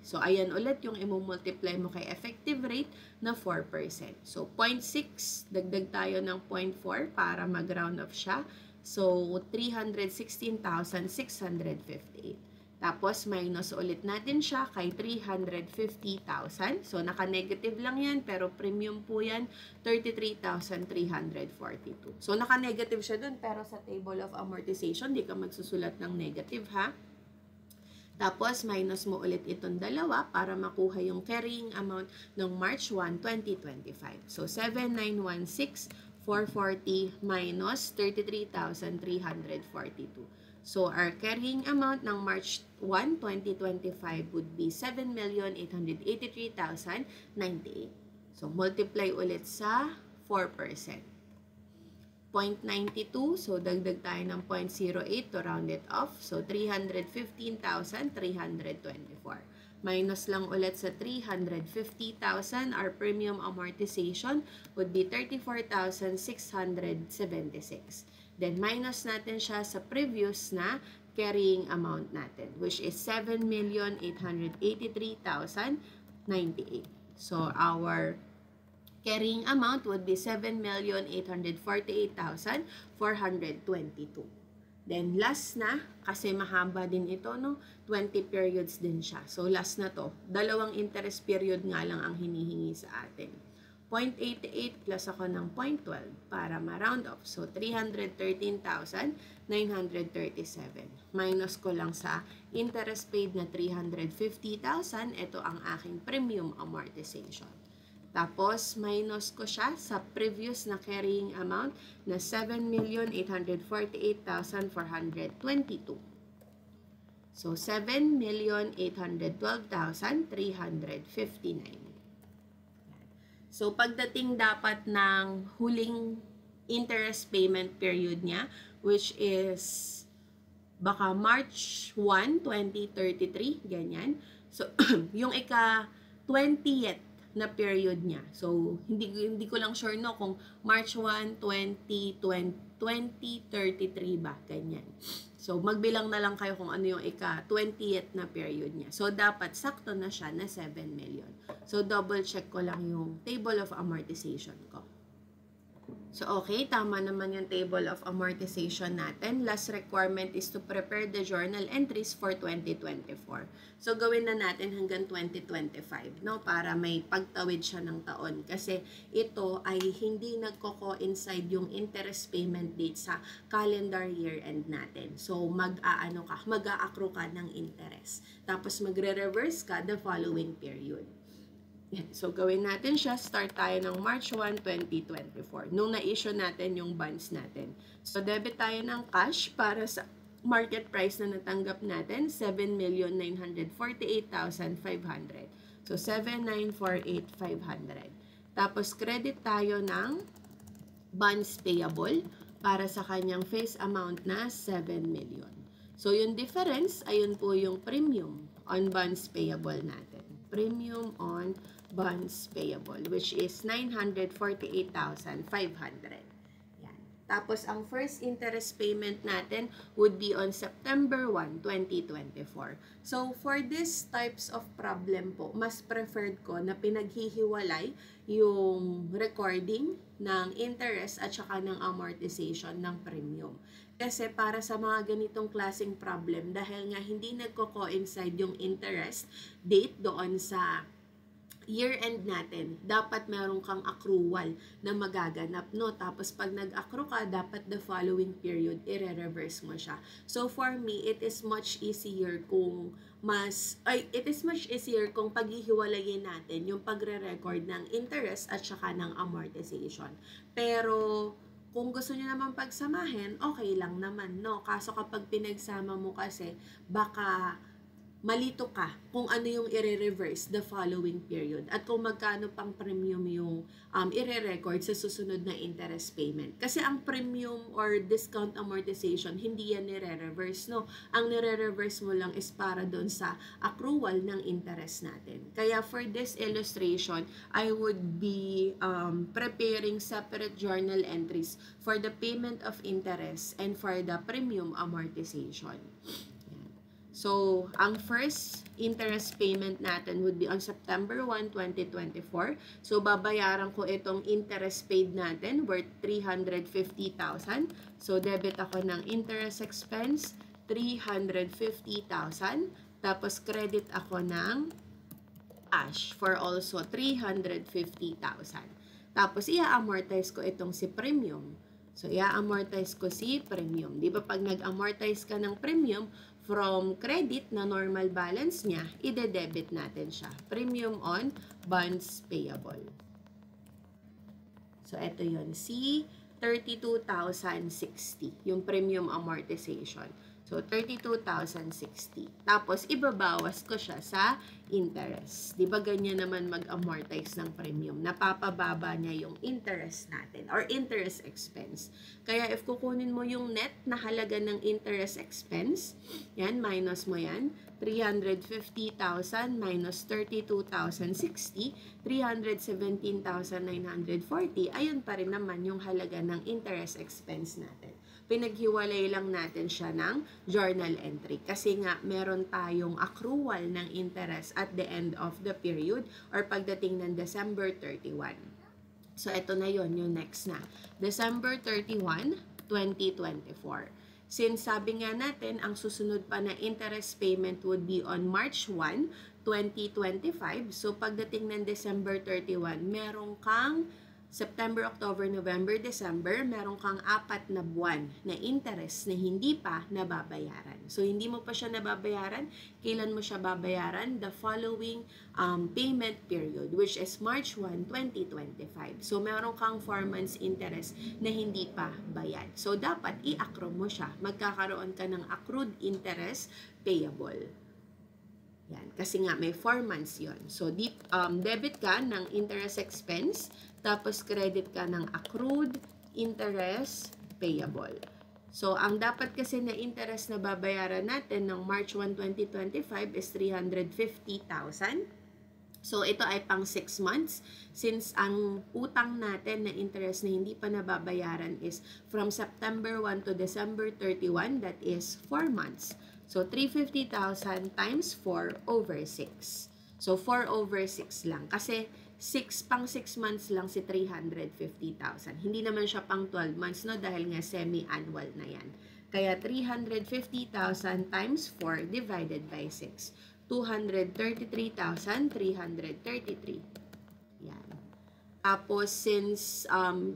So, ayan ulit yung i-multiply mo kay effective rate na 4%. So, 0.6, dagdag tayo ng 0.4 para mag-round off siya. So, 316,658. Tapos, minus ulit natin siya kay 350,000. So, naka-negative lang yan, pero premium po yan, 33,342. So, naka-negative siya dun, pero sa table of amortization, di ka magsusulat ng negative, ha? Tapos, minus mo ulit itong dalawa para makuha yung carrying amount ng March 1, 2025. So, 7,916,440 minus 33,342. So, our carrying amount ng March 1, 2025 would be 7,883,098. So, multiply ulit sa 4%. 0.92, so dagdag tayo ng 0.08 to round it off. So, 315,324. Minus lang ulit sa 350,000, our premium amortization would be 34,676. Then, minus natin siya sa previous na carrying amount natin, which is 7,883,098. So, our carrying amount would be 7,848,422. Then, last na, kasi mahaba din ito, no? 20 periods din siya. So, last na to. Dalawang interest period nga lang ang hinihingi sa atin. 0.88 plus ako ng 0.12 para ma-round off. So, 313,937. Minus ko lang sa interest paid na 350,000. Ito ang aking premium amortization. Tapos, minus ko siya sa previous na carrying amount na 7,848,422. So, 7,812,359. So, pagdating dapat ng huling interest payment period niya, which is baka March 1, 2033, ganyan. So, yung ika-20th na period niya. So, hindi ko lang sure no kung March 1, 2033 ba, ganyan. So, magbilang na lang kayo kung ano yung ika-20th na period niya. So, dapat sakto na siya na 7 million. So, double check ko lang yung table of amortization ko. So, okay, tama naman yung table of amortization natin. Last requirement is to prepare the journal entries for 2024. So, gawin na natin hanggang 2025, no? Para may pagtawid siya ng taon. Kasi ito ay hindi nagko-coincide yung interest payment date sa calendar year end natin. So, mag-a-accrue ka ng interest. Tapos, magre-reverse ka the following period. So, gawin natin siya. Start tayo ng March 1, 2024. Nung na-issue natin yung bonds natin. So, debit tayo ng cash para sa market price na natanggap natin, 7,948,500. So, 7,948,500. Tapos, credit tayo ng bonds payable para sa kanyang face amount na 7 million. So, yung difference, ayun po yung premium on bonds payable natin. Premium on bonds payable, which is 948,500. Yan. Tapos, ang first interest payment natin would be on September 1, 2024. So, for these types of problem po, mas preferred ko na pinaghihiwalay yung recording ng interest at saka ng amortization ng premium. Kasi para sa mga ganitong klaseng problem, dahil nga hindi nagko-coincide yung interest date doon sa year-end natin, dapat meron kang accrual na magaganap, no? Tapos pag nag-accrue ka, dapat the following period, i-reverse mo siya. So for me, it is much easier kung paghihiwalayin natin yung pagre-record ng interest at saka ng amortization. Pero kung gusto niyo naman pagsamahin, okay lang naman, no? Kaso kapag pinagsama mo kasi, baka malito ka kung ano yung i-reverse the following period at kung magkano pang premium yung i-record sa susunod na interest payment. Kasi ang premium or discount amortization, hindi yan nire-reverse, no? Ang nire-reverse mo lang is para doon sa accrual ng interest natin. Kaya for this illustration, I would be preparing separate journal entries for the payment of interest and for the premium amortization. So, ang first interest payment natin would be on September 1, 2024. So, babayaran ko itong interest paid natin worth 350,000. So, debit ako ng interest expense, 350,000. Tapos, credit ako ng cash for also 350,000. Tapos, i-amortize ko itong si premium. So, i-amortize ko si premium. Di ba pag nag-amortize ka ng premium, from credit na normal balance niya, ide-debit natin siya. Premium on bonds payable. So, ito yun. Si 32,060, yung premium amortization. So, 32,060. Tapos, ibabawas ko siya sa interest. Di ba ganyan naman mag-amortize ng premium? Napapababa niya yung interest natin or interest expense. Kaya, if kukunin mo yung net na halaga ng interest expense, yan, minus mo yan, 350,000 minus 32,060, 317,940, ayun pa rin naman yung halaga ng interest expense natin. Pinaghiwalay lang natin siya ng journal entry kasi nga meron tayong accrual ng interest at the end of the period or pagdating ng December 31. So, ito na yon yung next na. December 31, 2024. Since sabi nga natin, ang susunod pa na interest payment would be on March 1, 2025. So, pagdating ng December 31, meron kang September, October, November, December, meron kang 4 na buwan na interest na hindi pa nababayaran. So, hindi mo pa siya nababayaran. Kailan mo siya babayaran? The following payment period, which is March 1, 2025. So, meron kang 4 months interest na hindi pa bayad. So, dapat i-accrue mo siya. Magkakaroon ka ng accrued interest payable. Yan. Kasi nga, may 4 months yon. So, debit ka ng interest expense, tapos credit ka ng accrued interest payable. So, ang dapat kasi na interest na babayaran natin ng March 1, 2025 is 350,000. So, ito ay pang 6 months. Since ang utang natin na interest na hindi pa nababayaran is from September 1 to December 31, that is 4 months. So, 350,000 times 4 over 6. So, 4 over 6 lang. Kasi, pang 6 months lang si 350,000. Hindi naman siya pang 12 months, no? Dahil nga semi-annual na yan. Kaya, 350,000 times 4 divided by 6. 233,333. Yan. Tapos, since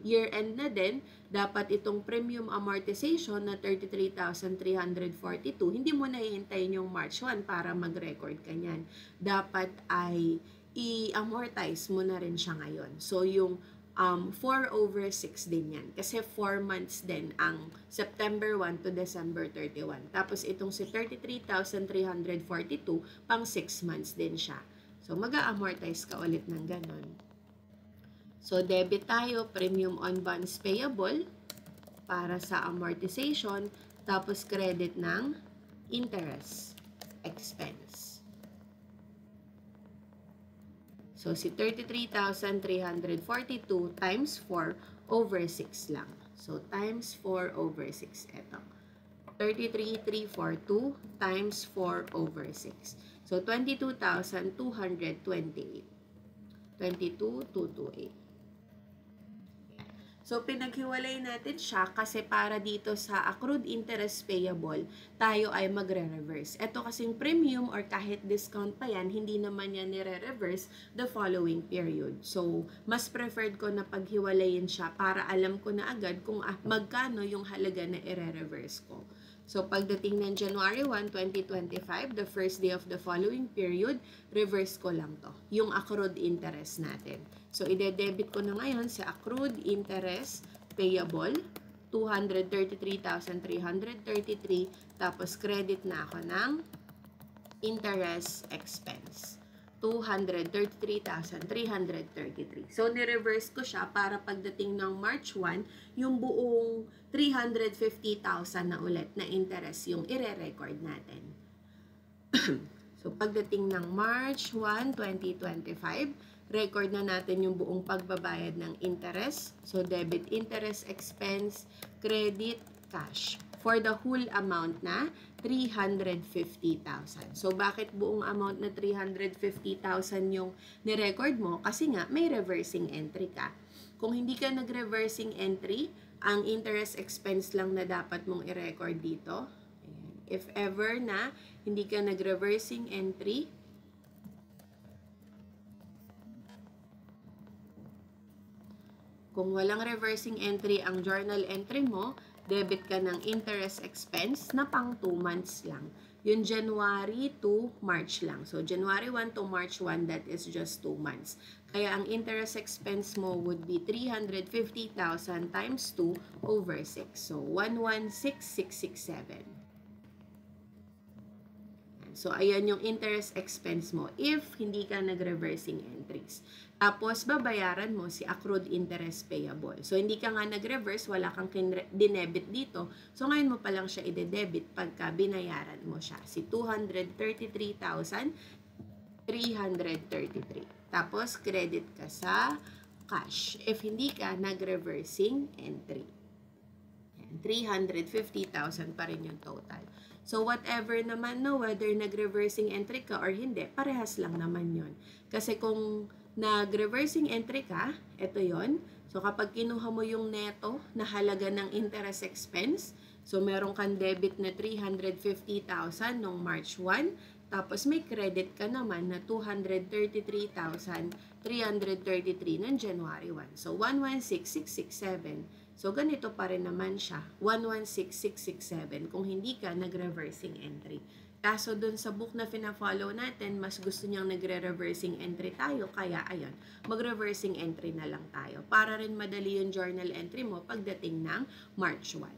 year-end na din, dapat itong premium amortization na 33,342, hindi mo na hihintayin yung March 1 para mag-record ka niyan. Dapat ay i-amortize mo na rin siya ngayon. So, yung 4 over 6 din yan. Kasi 4 months din ang September 1 to December 31. Tapos, itong si 33,342, pang 6 months din siya. So, mag-a-amortize ka ulit ng ganon. So, debit tayo, premium on bonds payable para sa amortization, tapos credit ng interest expense. So, si 33,342 times 4 over 6 lang. So, times 4 over 6. Ito. 33,342 times 4 over 6. So, 22,228. 22,228. So, pinaghiwalay natin siya kasi para dito sa accrued interest payable, tayo ay magre-reverse. Ito kasing premium or kahit discount pa yan, hindi naman yan nire-reverse the following period. So, mas preferred ko na paghiwalayin siya para alam ko na agad kung magkano yung halaga na ire-reverse ko. So, pagdating ng January 1, 2025, the first day of the following period, reverse ko lang to, yung accrued interest natin. So, ide-debit ko na ngayon sa accrued interest payable, 233,333, tapos credit na ako ng interest expense, 233,333. So, ni-reverse ko siya para pagdating ng March 1, yung buong 350,000 na ulit na interest yung ire-record natin. So, pagdating ng March 1, 2025, record na natin yung buong pagbabayad ng interest. So, debit interest expense, credit, cash. For the whole amount na 350,000. So, bakit buong amount na 350,000 yung nirecord mo? Kasi nga, may reversing entry ka. Kung hindi ka nag-reversing entry, ang interest expense lang na dapat mong i-record dito. Ayan. If ever na hindi ka nag-reversing entry, kung walang reversing entry ang journal entry mo, debit ka ng interest expense na pang 2 months lang. Yung January to March lang. So, January 1 to March 1, that is just 2 months. Kaya ang interest expense mo would be 350,000 times 2 over 6. So, 116,667. So, ayan yung interest expense mo if hindi ka nag-reversing entries. Tapos, babayaran mo si accrued interest payable. So, hindi ka nga nag-reverse, wala kang dinebit dito. So, ngayon mo pa lang siya ide-debit pagka binayaran mo siya. Si 233,333. Tapos, credit ka sa cash if hindi ka nag-reversing entry. 350,000 pa rin yung total. So, whatever naman, no, whether nag-reversing entry ka or hindi, parehas lang naman yon. Kasi kung nag-reversing entry ka, ito yon. So, kapag kinuha mo yung neto na halaga ng interest expense, so, meron kang debit na 350,000 noong March 1, tapos may credit ka naman na 233,333 ng January 1. So, 116,667. So, ganito pa rin naman siya, 116,667 kung hindi ka nag-reversing entry. Kaso dun sa book na fina-follow natin, mas gusto niyang nagre-reversing entry tayo, kaya ayun, mag-reversing entry na lang tayo. Para rin madali yung journal entry mo pagdating ng March 1.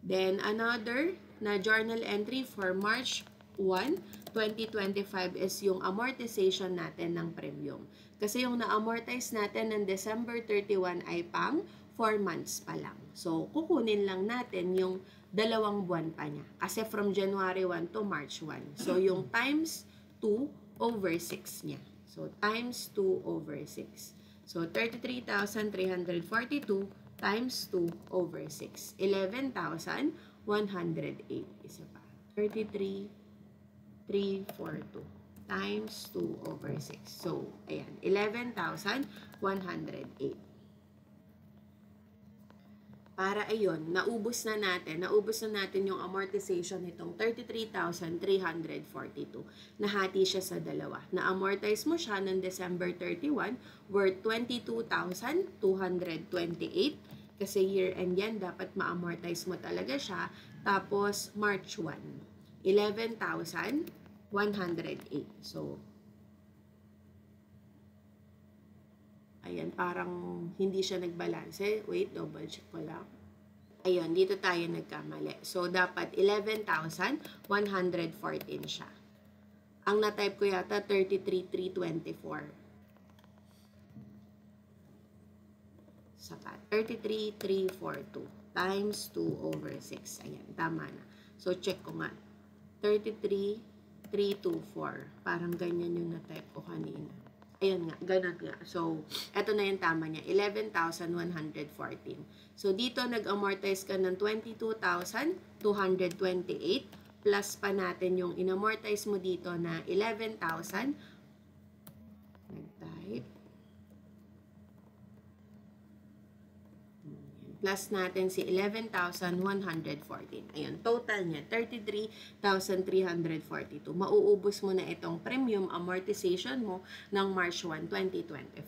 Then, another na journal entry for March 1, 2025 is yung amortization natin ng premium. Kasi yung na-amortize natin ng December 31 ay pang 4 months pa lang. So, kukunin lang natin yung 2 buwan pa niya. Kasi from January 1 to March 1. So, yung times 2 over 6 niya. So, times 2 over 6. So, 33,342 times 2 over 6. 11,108. Isa pa. 33,342 times 2 over 6. So, ayan. 11,108. Para ayun, naubos na natin yung amortization nitong 33,342. Nahati siya sa dalawa. Na-amortize mo siya ng December 31 worth 22,228 kasi year-end yan, dapat ma-amortize mo talaga siya. Tapos March 1, 11,108. So, ayan, parang hindi siya nagbalanse. Wait, double check ko lang. Ayun, dito tayo nagkamali. So, dapat 11,114 siya. Ang na-type ko yata, 33,324. Sapat. 33,342 times 2 over 6. Ayan, tama na. So, check ko nga. 33,324. Parang ganyan yung na-type ko kanina. Ayun nga, ganun nga. So, eto na yung tama niya, 11,114. So, dito nag-amortize ka ng 22,228 plus pa natin yung in-amortize mo dito na 11,000. Nag-type. Plus natin si 11,114. Ayun, total niya, 33,342. Mauubos mo na itong premium amortization mo ng March 1, 2025.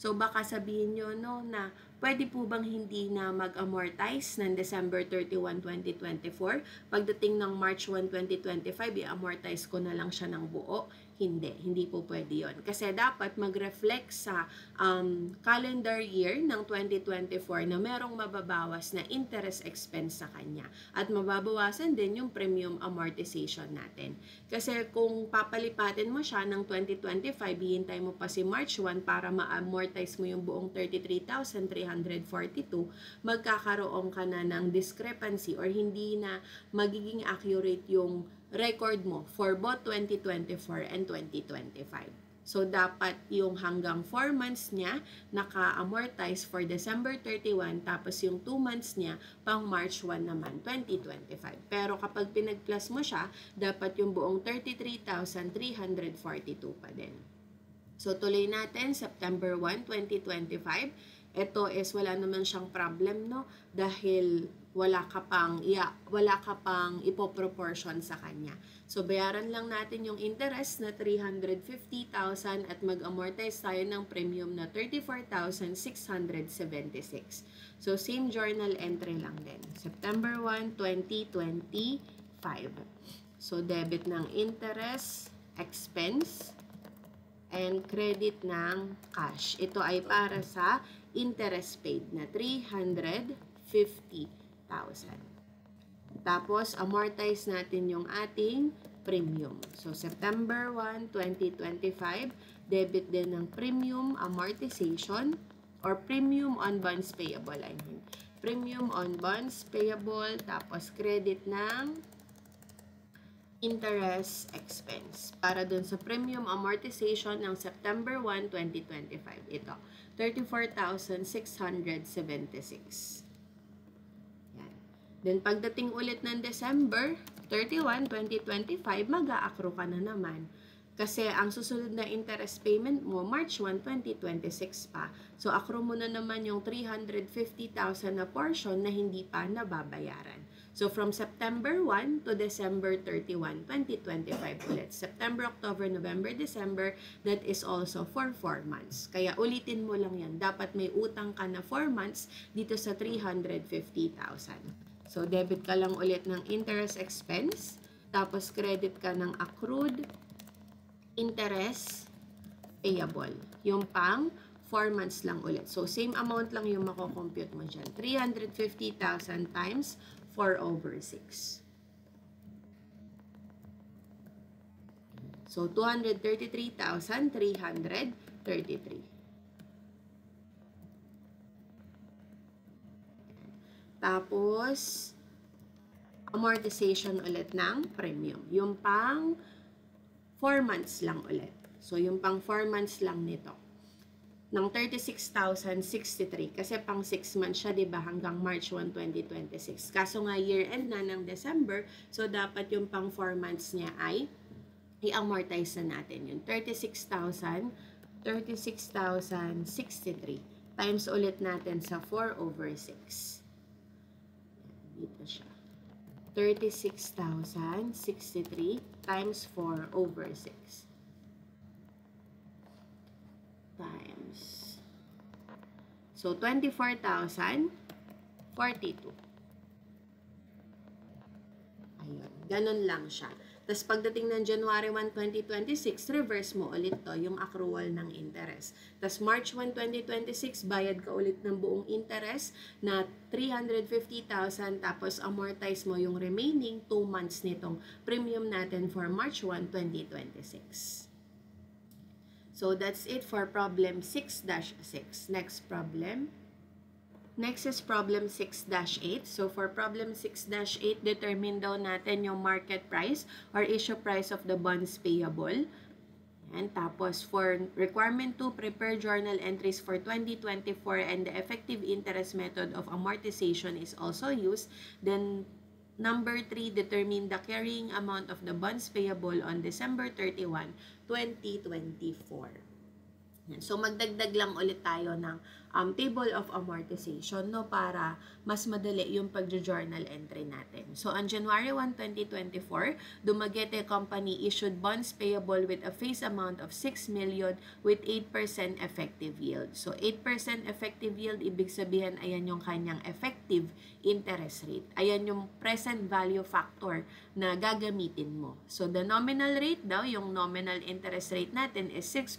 So, baka sabihin nyo, no, na pwede po bang hindi na mag-amortize ng December 31, 2024? Pagdating ng March 1, 2025, i-amortize ko na lang siya ng buo? Hindi po pwede yon. Kasi dapat mag-reflect sa calendar year ng 2024 na merong mababawas na interest expense sa kanya. At mababawasan din yung premium amortization natin. Kasi kung papalipatin mo siya ng 2025, hihintay mo pa si March 1 para ma-amortize mo yung buong 33,342, magkakaroon ka na ng discrepancy or hindi na magiging accurate yung record mo for both 2024 and 2025. So, dapat yung hanggang 4 months niya naka-amortize for December 31, tapos yung 2 months niya pang March 1 naman, 2025. Pero kapag pinag-plus mo siya, dapat yung buong 33,342 pa din. So, tuloy natin, September 1, 2025. Ito is wala naman siyang problem, no? Dahil wala ka pang ipoproportion sa kanya. So, bayaran lang natin yung interest na 350,000 at mag-amortize tayo ng premium na 34,676. So, same journal entry lang din. September 1, 2025. So, debit ng interest, expense, and credit ng cash. Ito ay para sa interest paid na 350,000. Tapos, amortize natin yung ating premium. So, September 1, 2025, debit din ng premium amortization or premium on bonds payable. Premium on bonds payable, tapos credit ng interest expense. Para dun sa premium amortization ng September 1, 2025. Ito, 34,676. Then, pagdating ulit ng December 31, 2025, mag-a-accrue ka na naman. Kasi ang susunod na interest payment mo, March 1, 2026 pa. So, accrue mo na naman yung 350,000 na portion na hindi pa nababayaran. So, from September 1 to December 31, 2025 ulit. September, October, November, December, that is also for 4 months. Kaya ulitin mo lang yan. Dapat may utang ka na 4 months dito sa 350,000. So, debit ka lang ulit ng interest expense, tapos credit ka ng accrued interest payable. Yung pang 4 months lang ulit. So, same amount lang yung mako-compute mo dyan. 350,000 times 4 over 6. So, 233,333. Tapos, amortization ulit ng premium. Yung pang 4 months lang ulit. So, yung pang 4 months lang nito. Ng 36,063. Kasi pang 6 months siya, diba? Hanggang March 1, 2026. Kaso nga year-end na ng December. So, dapat yung pang 4 months niya ay i-amortize na natin. Yung 36,063 times ulit natin sa 4 over 6. Dito siya. 36,063 times 4 over 6. Times. So, 24,042. Ayun. Ganun lang siya. Tapos, pagdating ng January 1, 2026, reverse mo ulit to, yung accrual ng interest. Tapos, March 1, 2026, bayad ka ulit ng buong interest na 350,000, tapos amortize mo yung remaining 2 months nitong premium natin for March 1, 2026. So, that's it for problem 6-6. Next problem. Next is problem 6-8. So, for problem 6-8, determine daw natin yung market price or issue price of the bonds payable. And tapos, for requirement 2, prepare journal entries for 2024 and the effective interest method of amortization is also used. Then, number 3, determine the carrying amount of the bonds payable on December 31, 2024. So, magdagdag lang ulit tayo ng table of amortization, no, para mas madali yung pag-journal entry natin. So, on January 1, 2024, Dumaguete Company issued bonds payable with a face amount of 6 million with 8% effective yield. So, 8% effective yield, ibig sabihin, ayan yung kanyang effective interest rate. Ayan yung present value factor na gagamitin mo. So, the nominal rate daw, yung nominal interest rate natin is 6%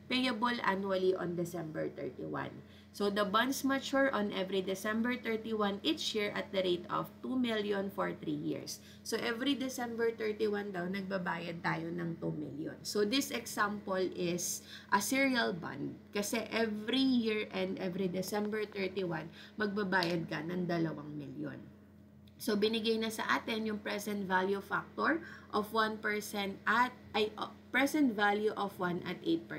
payable annually on December 31. So, the bonds mature on every December 31 each year at the rate of 2 million for 3 years. So, every December 31 daw, nagbabayad tayo ng 2 million. So, this example is a serial bond. Kasi every year and every December 31, magbabayad ka ng 2 million. So, binigay na sa atin yung present value factor of 1% present value of 1 at 8%.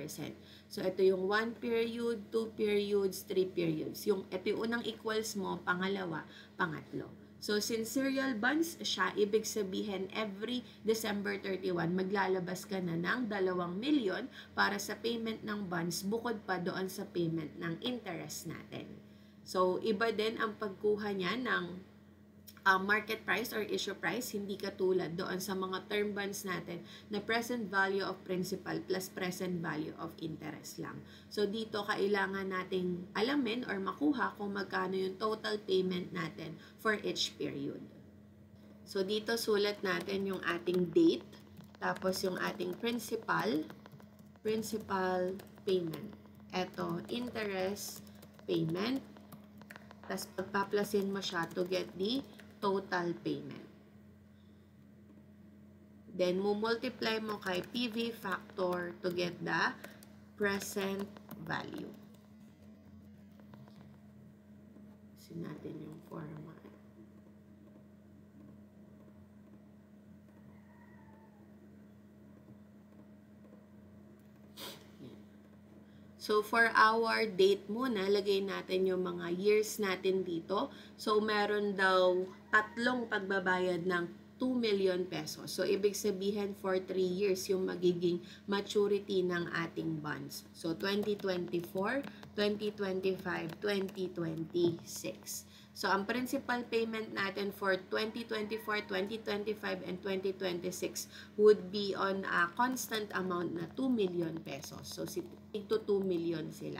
So, ito yung 1 period, 2 periods, 3 periods. Ito yung unang equals mo, pangalawa, pangatlo. So, since serial bonds siya, ibig sabihin every December 31, maglalabas ka na ng 2 million para sa payment ng bonds bukod pa doon sa payment ng interest natin. So, iba din ang pagkuha niya ng market price or issue price, hindi katulad doon sa mga term bonds natin na present value of principal plus present value of interest lang. So, dito kailangan nating alamin or makuha kung magkano yung total payment natin for each period. So, dito sulat natin yung ating date, tapos yung ating principal payment. Ito, interest payment, tapos pagpaplasin mo siya to get the total payment. Then, multiply mo kay PV factor to get the present value. Kasi natin yung format. So, for our date muna, lagay natin yung mga years natin dito. So, meron daw 3 pagbabayad ng 2 million pesos. So, ibig sabihin for 3 years yung magiging maturity ng ating bonds. So, 2024, 2025, 2026. So, ang principal payment natin for 2024, 2025, and 2026 would be on a constant amount na 2 million pesos. So, ito 2 million sila.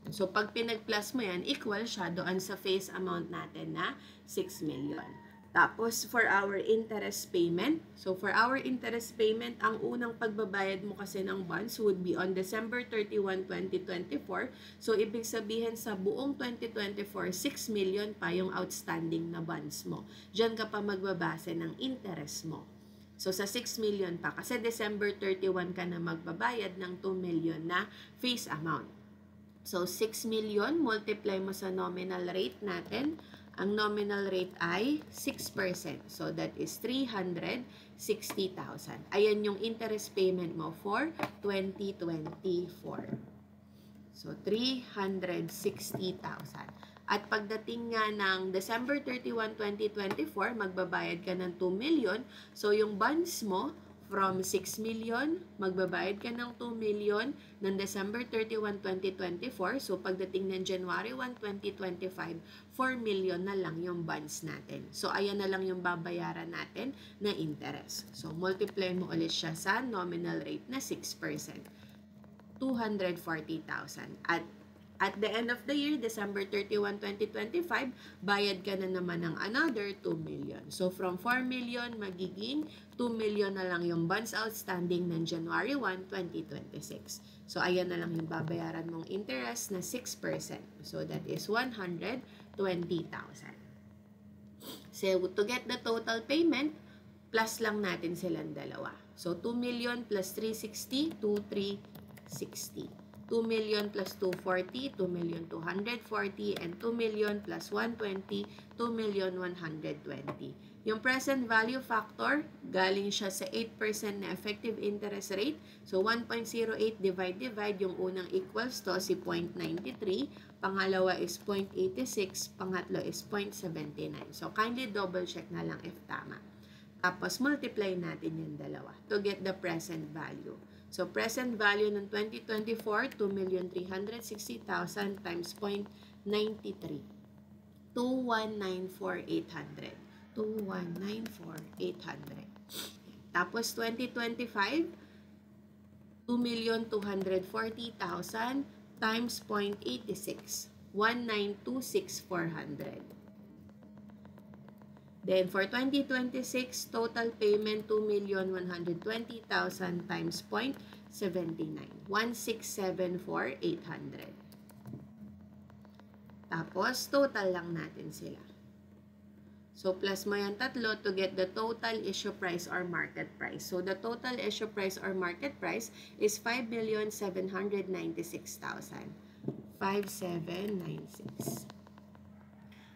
So, pag pinag-plus mo yan, equal siya doon sa face amount natin na 6 million. Tapos, for our interest payment, ang unang pagbabayad mo kasi ng bonds would be on December 31, 2024. So, ibig sabihin sa buong 2024, 6 million pa yung outstanding na bonds mo. Diyan ka pa magbabase ng interest mo. So, sa 6 million pa, kasi December 31 ka na magbabayad ng 2 million na face amount. So, 6 million, multiply mo sa nominal rate natin. Ang nominal rate ay 6%. So, that is 360,000. Ayan yung interest payment mo for 2024. So, 360,000. At pagdating nga ng December 31, 2024, magbabayad ka ng 2 million. So, yung bonds mo, from 6 million, magbabayad ka ng 2 million ng December 31, 2024. So, pagdating ng January 1, 2025, 4 million na lang yung bonds natin. So, ayan na lang yung babayaran natin na interest. So, multiply mo ulit siya sa nominal rate na 6%. 240,000. At the end of the year, December 31, 2025, bayad ka na naman ng another 2 million. So, from 4 million, magiging 2 million na lang yung bonds outstanding ng January 1, 2026. So, ayan na lang yung babayaran mong interest na 6%. So, that is 120,000. So, to get the total payment, plus lang natin silang dalawa. So, 2 million plus 360, 2,360. 2 million plus 240, 2 million 240, and 2 million plus 120, 2 million 120. Yung present value factor, galing siya sa 8% na effective interest rate. So, 1.08 divide, yung unang equals to si 0.93, pangalawa is 0.86, pangatlo is 0.79. So, kindly double check na lang if tama. Tapos, multiply natin yung dalawa to get the present value. So, present value ng 2024, 2,360,000 times 0.93. 2,194,800. 2,194,800. Tapos, 2025, 2,240,000 times 0.86. 1,926,400. Then, for 2026, total payment 2,120,000 times 0.79. 1,674,800. Tapos, total lang natin sila. So, plus mo yan tatlo to get the total issue price or market price. So, the total issue price or market price is 5,796,000. 5,796.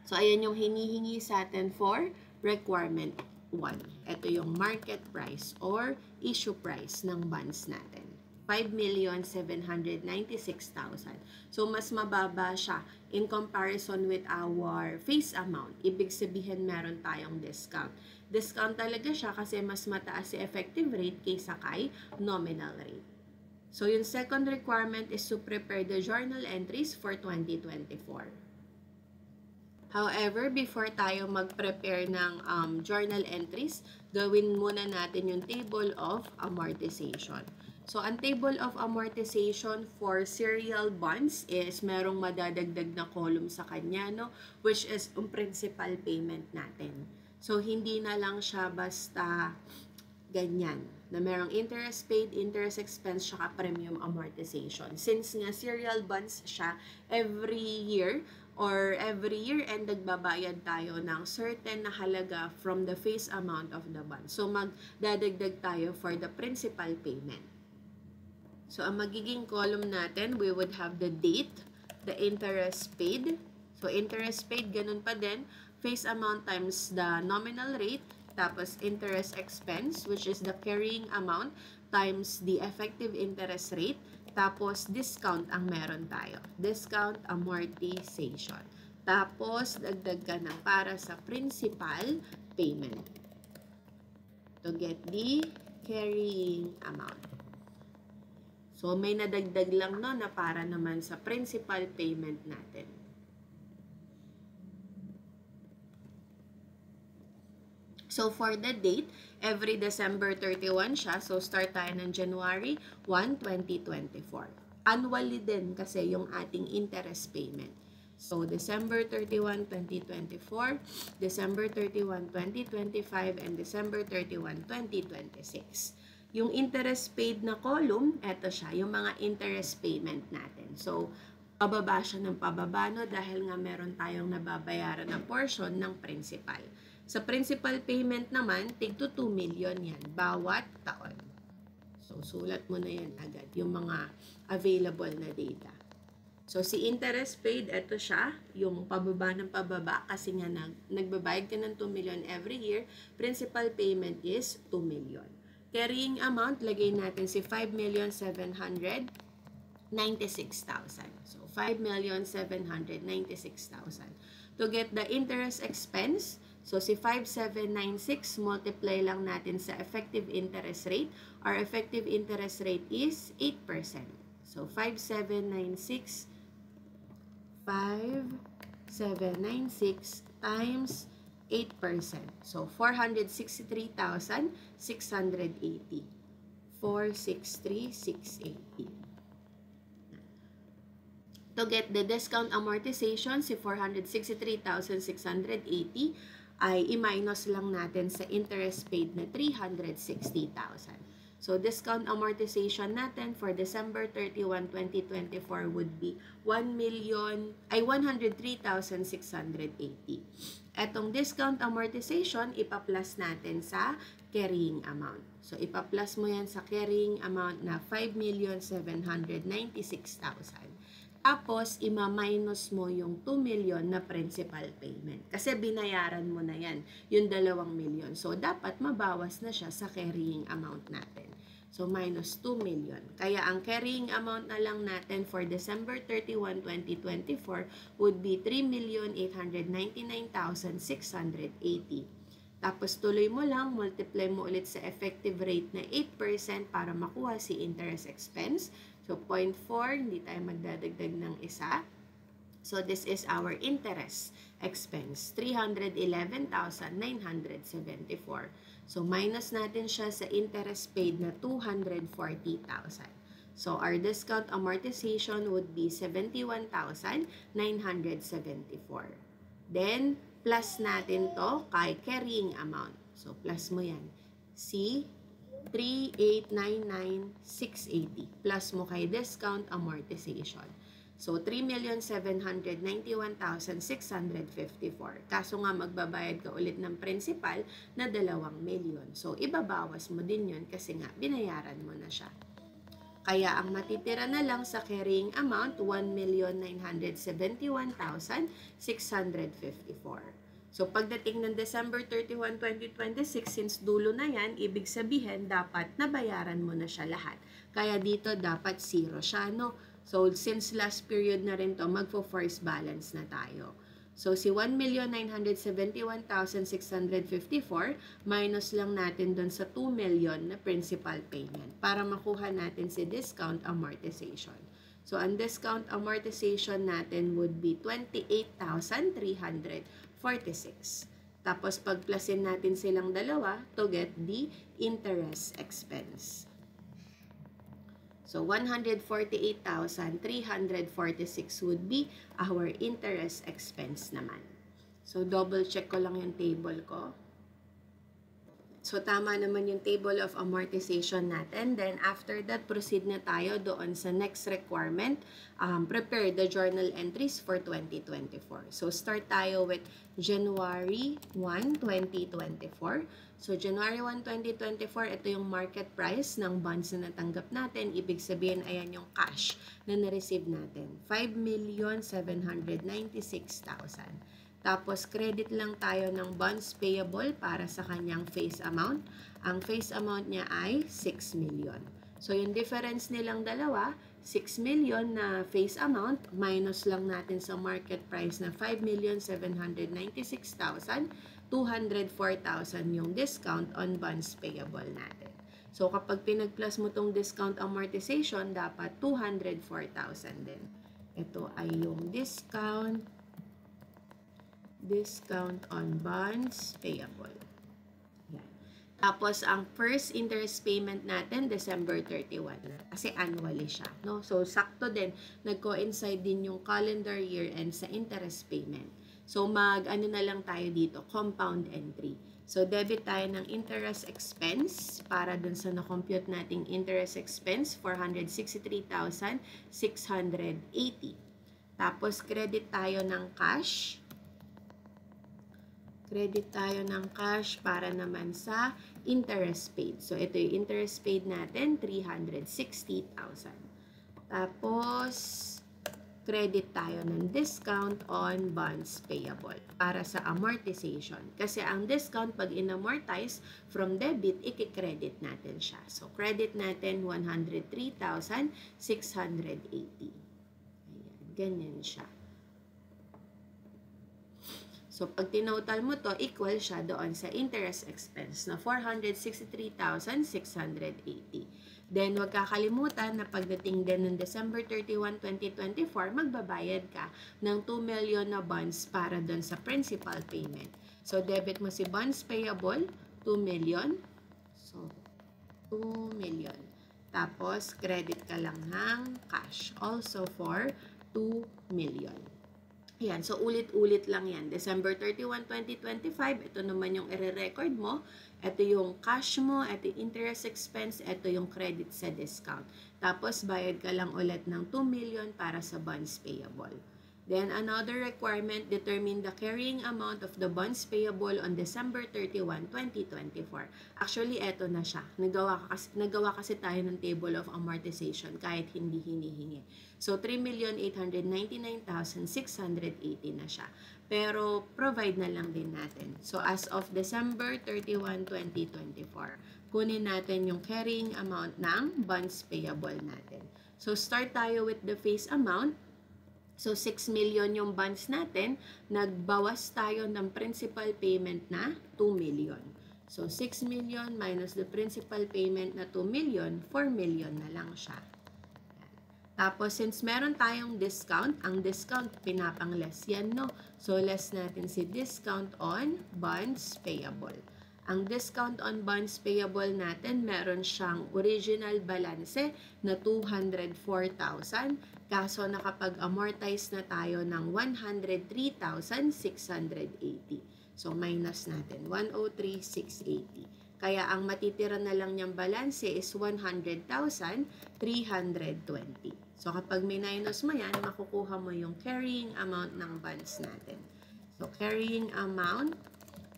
So, ayan yung hinihingi sa atin for requirement 1. Ito yung market price or issue price ng bonds natin. 5,796,000. So, mas mababa siya in comparison with our face amount. Ibig sabihin, meron tayong discount. Discount talaga siya kasi mas mataas si effective rate kaysa kay nominal rate. So, yung second requirement is to prepare the journal entries for 2024. However, before tayo mag-prepare ng journal entries, gawin muna natin yung table of amortization. So, ang table of amortization for serial bonds is merong madadagdag na column sa kanya, no? Which is yung principal payment natin. So, hindi na lang siya basta ganyan, na merong interest paid, interest expense, saka premium amortization. Since nga serial bonds siya, every year end nagbabayad tayo ng certain na halaga from the face amount of the bond. So, magdadagdag tayo for the principal payment. So, ang magiging column natin, we would have the date, the interest paid. So, interest paid, ganun pa din. Face amount times the nominal rate, tapos interest expense, which is the carrying amount, times the effective interest rate, tapos discount ang meron tayo. Discount amortization. Tapos, dagdag ka ng para sa principal payment to get the carrying amount. So, may nadagdag lang no na para naman sa principal payment natin. So, for the date, every December 31 siya. So, start tayo ng January 1, 2024. Annually din kasi yung ating interest payment. So, December 31, 2024, December 31, 2025, and December 31, 2026. Yung interest paid na column, eto siya, yung mga interest payment natin. So, pababa siya ng pababa, no, dahil nga meron tayong nababayaran na portion ng principal. Sa principal payment naman, tig to 2 million yan, bawat taon. So, sulat mo na yan agad, yung mga available na data. So, si interest paid, eto siya, yung pababa ng pababa, kasi nga nagbabayad ka ng 2 million every year, principal payment is 2 million. Carrying amount, lagay natin si 5,796,000. So, 5,796,000. To get the interest expense, so si 5,796, multiply lang natin sa effective interest rate. Our effective interest rate is 8%. So, 5,796 times 8%. So, 463,680. 463,680. To get the discount amortization, si 463,680 ay i-minus lang natin sa interest paid na 360,000. So, discount amortization natin for December 31, 2024 would be 103,680. Etong discount amortization, ipa-plus natin sa carrying amount. So, ipa-plus mo yan sa carrying amount na 5,796,000. Tapos, ima-minus mo yung 2 million na principal payment. Kasi binayaran mo na yan, yung 2 million. So, dapat mabawas na siya sa carrying amount natin. So, minus 2 million. Kaya, ang carrying amount na lang natin for December 31, 2024 would be 3,899,680. Tapos tuloy mo lang, multiply mo ulit sa effective rate na 8% para makuha si interest expense. So 0.4, hindi tayo magdadagdag ng isa. So this is our interest expense, 311,974. So minus natin siya sa interest paid na 240,000. So our discount amortization would be 71,974. Then plus natin to kay carrying amount. So plus mo yan. C 3,899,680 plus mo kay discount amortization. So, 3,791,654. Kaso nga magbabayad ka ulit ng principal na 2 milyon. So, ibabawas mo din yun kasi nga binayaran mo na siya. Kaya ang matitira na lang sa carrying amount, 1,971,654. So, pagdating ng December 31, 2026, since dulo na yan, ibig sabihin, dapat nabayaran mo na siya lahat. Kaya dito, dapat 0 siya, no? So, since last period na rin to, magfo-force balance na tayo. So, si 1,971,654 minus lang natin dun sa 2 million na principal payment para makuha natin si discount amortization. So, ang discount amortization natin would be 28,346. Tapos, pag-plusin natin silang dalawa to get the interest expense. So, 148,346 would be our interest expense naman. So, double check ko lang yung table ko. So, tama naman yung table of amortization natin. Then, after that, proceed na tayo doon sa next requirement. Prepare the journal entries for 2024. So, start tayo with January 1, 2024. So, January 1, 2024, ito yung market price ng bonds na natanggap natin. Ibig sabihin, ayan yung cash na na-receive natin. 5,796,000. Tapos, credit lang tayo ng bonds payable para sa kanyang face amount. Ang face amount niya ay 6 million. So, yung difference nilang dalawa, 6 million na face amount, minus lang natin sa market price na 5,796,000, 204,000 yung discount on bonds payable natin. So, kapag pinag-plus mo tong discount amortization, dapat 204,000 din. Ito ay yung discount on bonds payable. Yan. Tapos, ang first interest payment natin, December 31 na. Kasi annually siya. No? So, sakto din. Nag-coincide din yung calendar year end sa interest payment. So, ano na lang tayo dito, compound entry. So, debit tayo ng interest expense para dun sa na-compute nating interest expense, 463,680. Tapos, credit tayo ng cash. Credit tayo ng cash para naman sa interest paid. So, ito yung interest paid natin, 360,000. Tapos, credit tayo ng discount on bonds payable para sa amortization. Kasi ang discount, pag in-amortize from debit, i-credit natin siya. So, credit natin 103,680. Ayan, ganyan siya. So, pag tinotal mo to, equal siya doon sa interest expense na 463,680. Then, huwag kakalimutan na pagdating din ng December 31, 2024, magbabayad ka ng 2 million na bonds para doon sa principal payment. So, debit mo si bonds payable, 2 million. So, 2 million. Tapos, credit ka lang ng cash. Also for 2 million. Ayan, so ulit-ulit lang yan. December 31, 2025, ito naman yung i-record mo. Ito yung cash mo, ito yung interest expense, ito yung credit sa discount. Tapos, bayad ka lang ulit ng 2 million para sa bonds payable. Then, another requirement, determine the carrying amount of the bonds payable on December 31, 2024. Actually, eto na siya. Nagawa kasi tayo ng table of amortization kahit hindi hinihingi. So, 3,899,680 na siya. Pero, provide na lang din natin. So, as of December 31, 2024, kunin natin yung carrying amount ng bonds payable natin. So, start tayo with the face amount. So, 6 million yung bonds natin. Nagbawas tayo ng principal payment na 2 million. So, 6 million minus the principal payment na 2 million, 4 million na lang siya. Tapos, since meron tayong discount, ang discount pinapang-less yan, no? So, less natin si discount on bonds payable. Ang discount on bonds payable natin, meron siyang original balance na 204,000. Kaso, nakapag-amortize na tayo ng 103,680. So, minus natin, 103,680. Kaya, ang matitira na lang niyang balance is 100,320. So, kapag minus mo yan, makukuha mo yung carrying amount ng bonds natin. So, carrying amount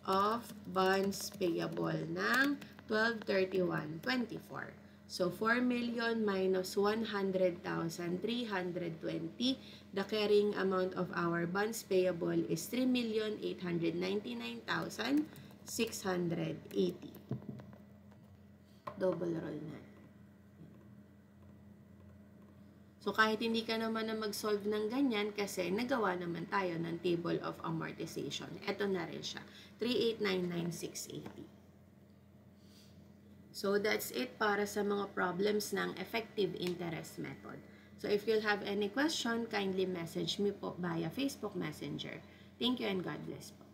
of bonds payable ng 12/31/24. So, 4 million minus 100,320. The carrying amount of our bonds payable is 3,899,680. Double roll na. So, kahit hindi ka naman na mag-solve ng ganyan kasi nagawa naman tayo ng table of amortization. Ito na rin siya, 3,899,680. So, that's it para sa mga problems ng effective interest method. So, if you'll have any question, kindly message me po via Facebook Messenger. Thank you and God bless po.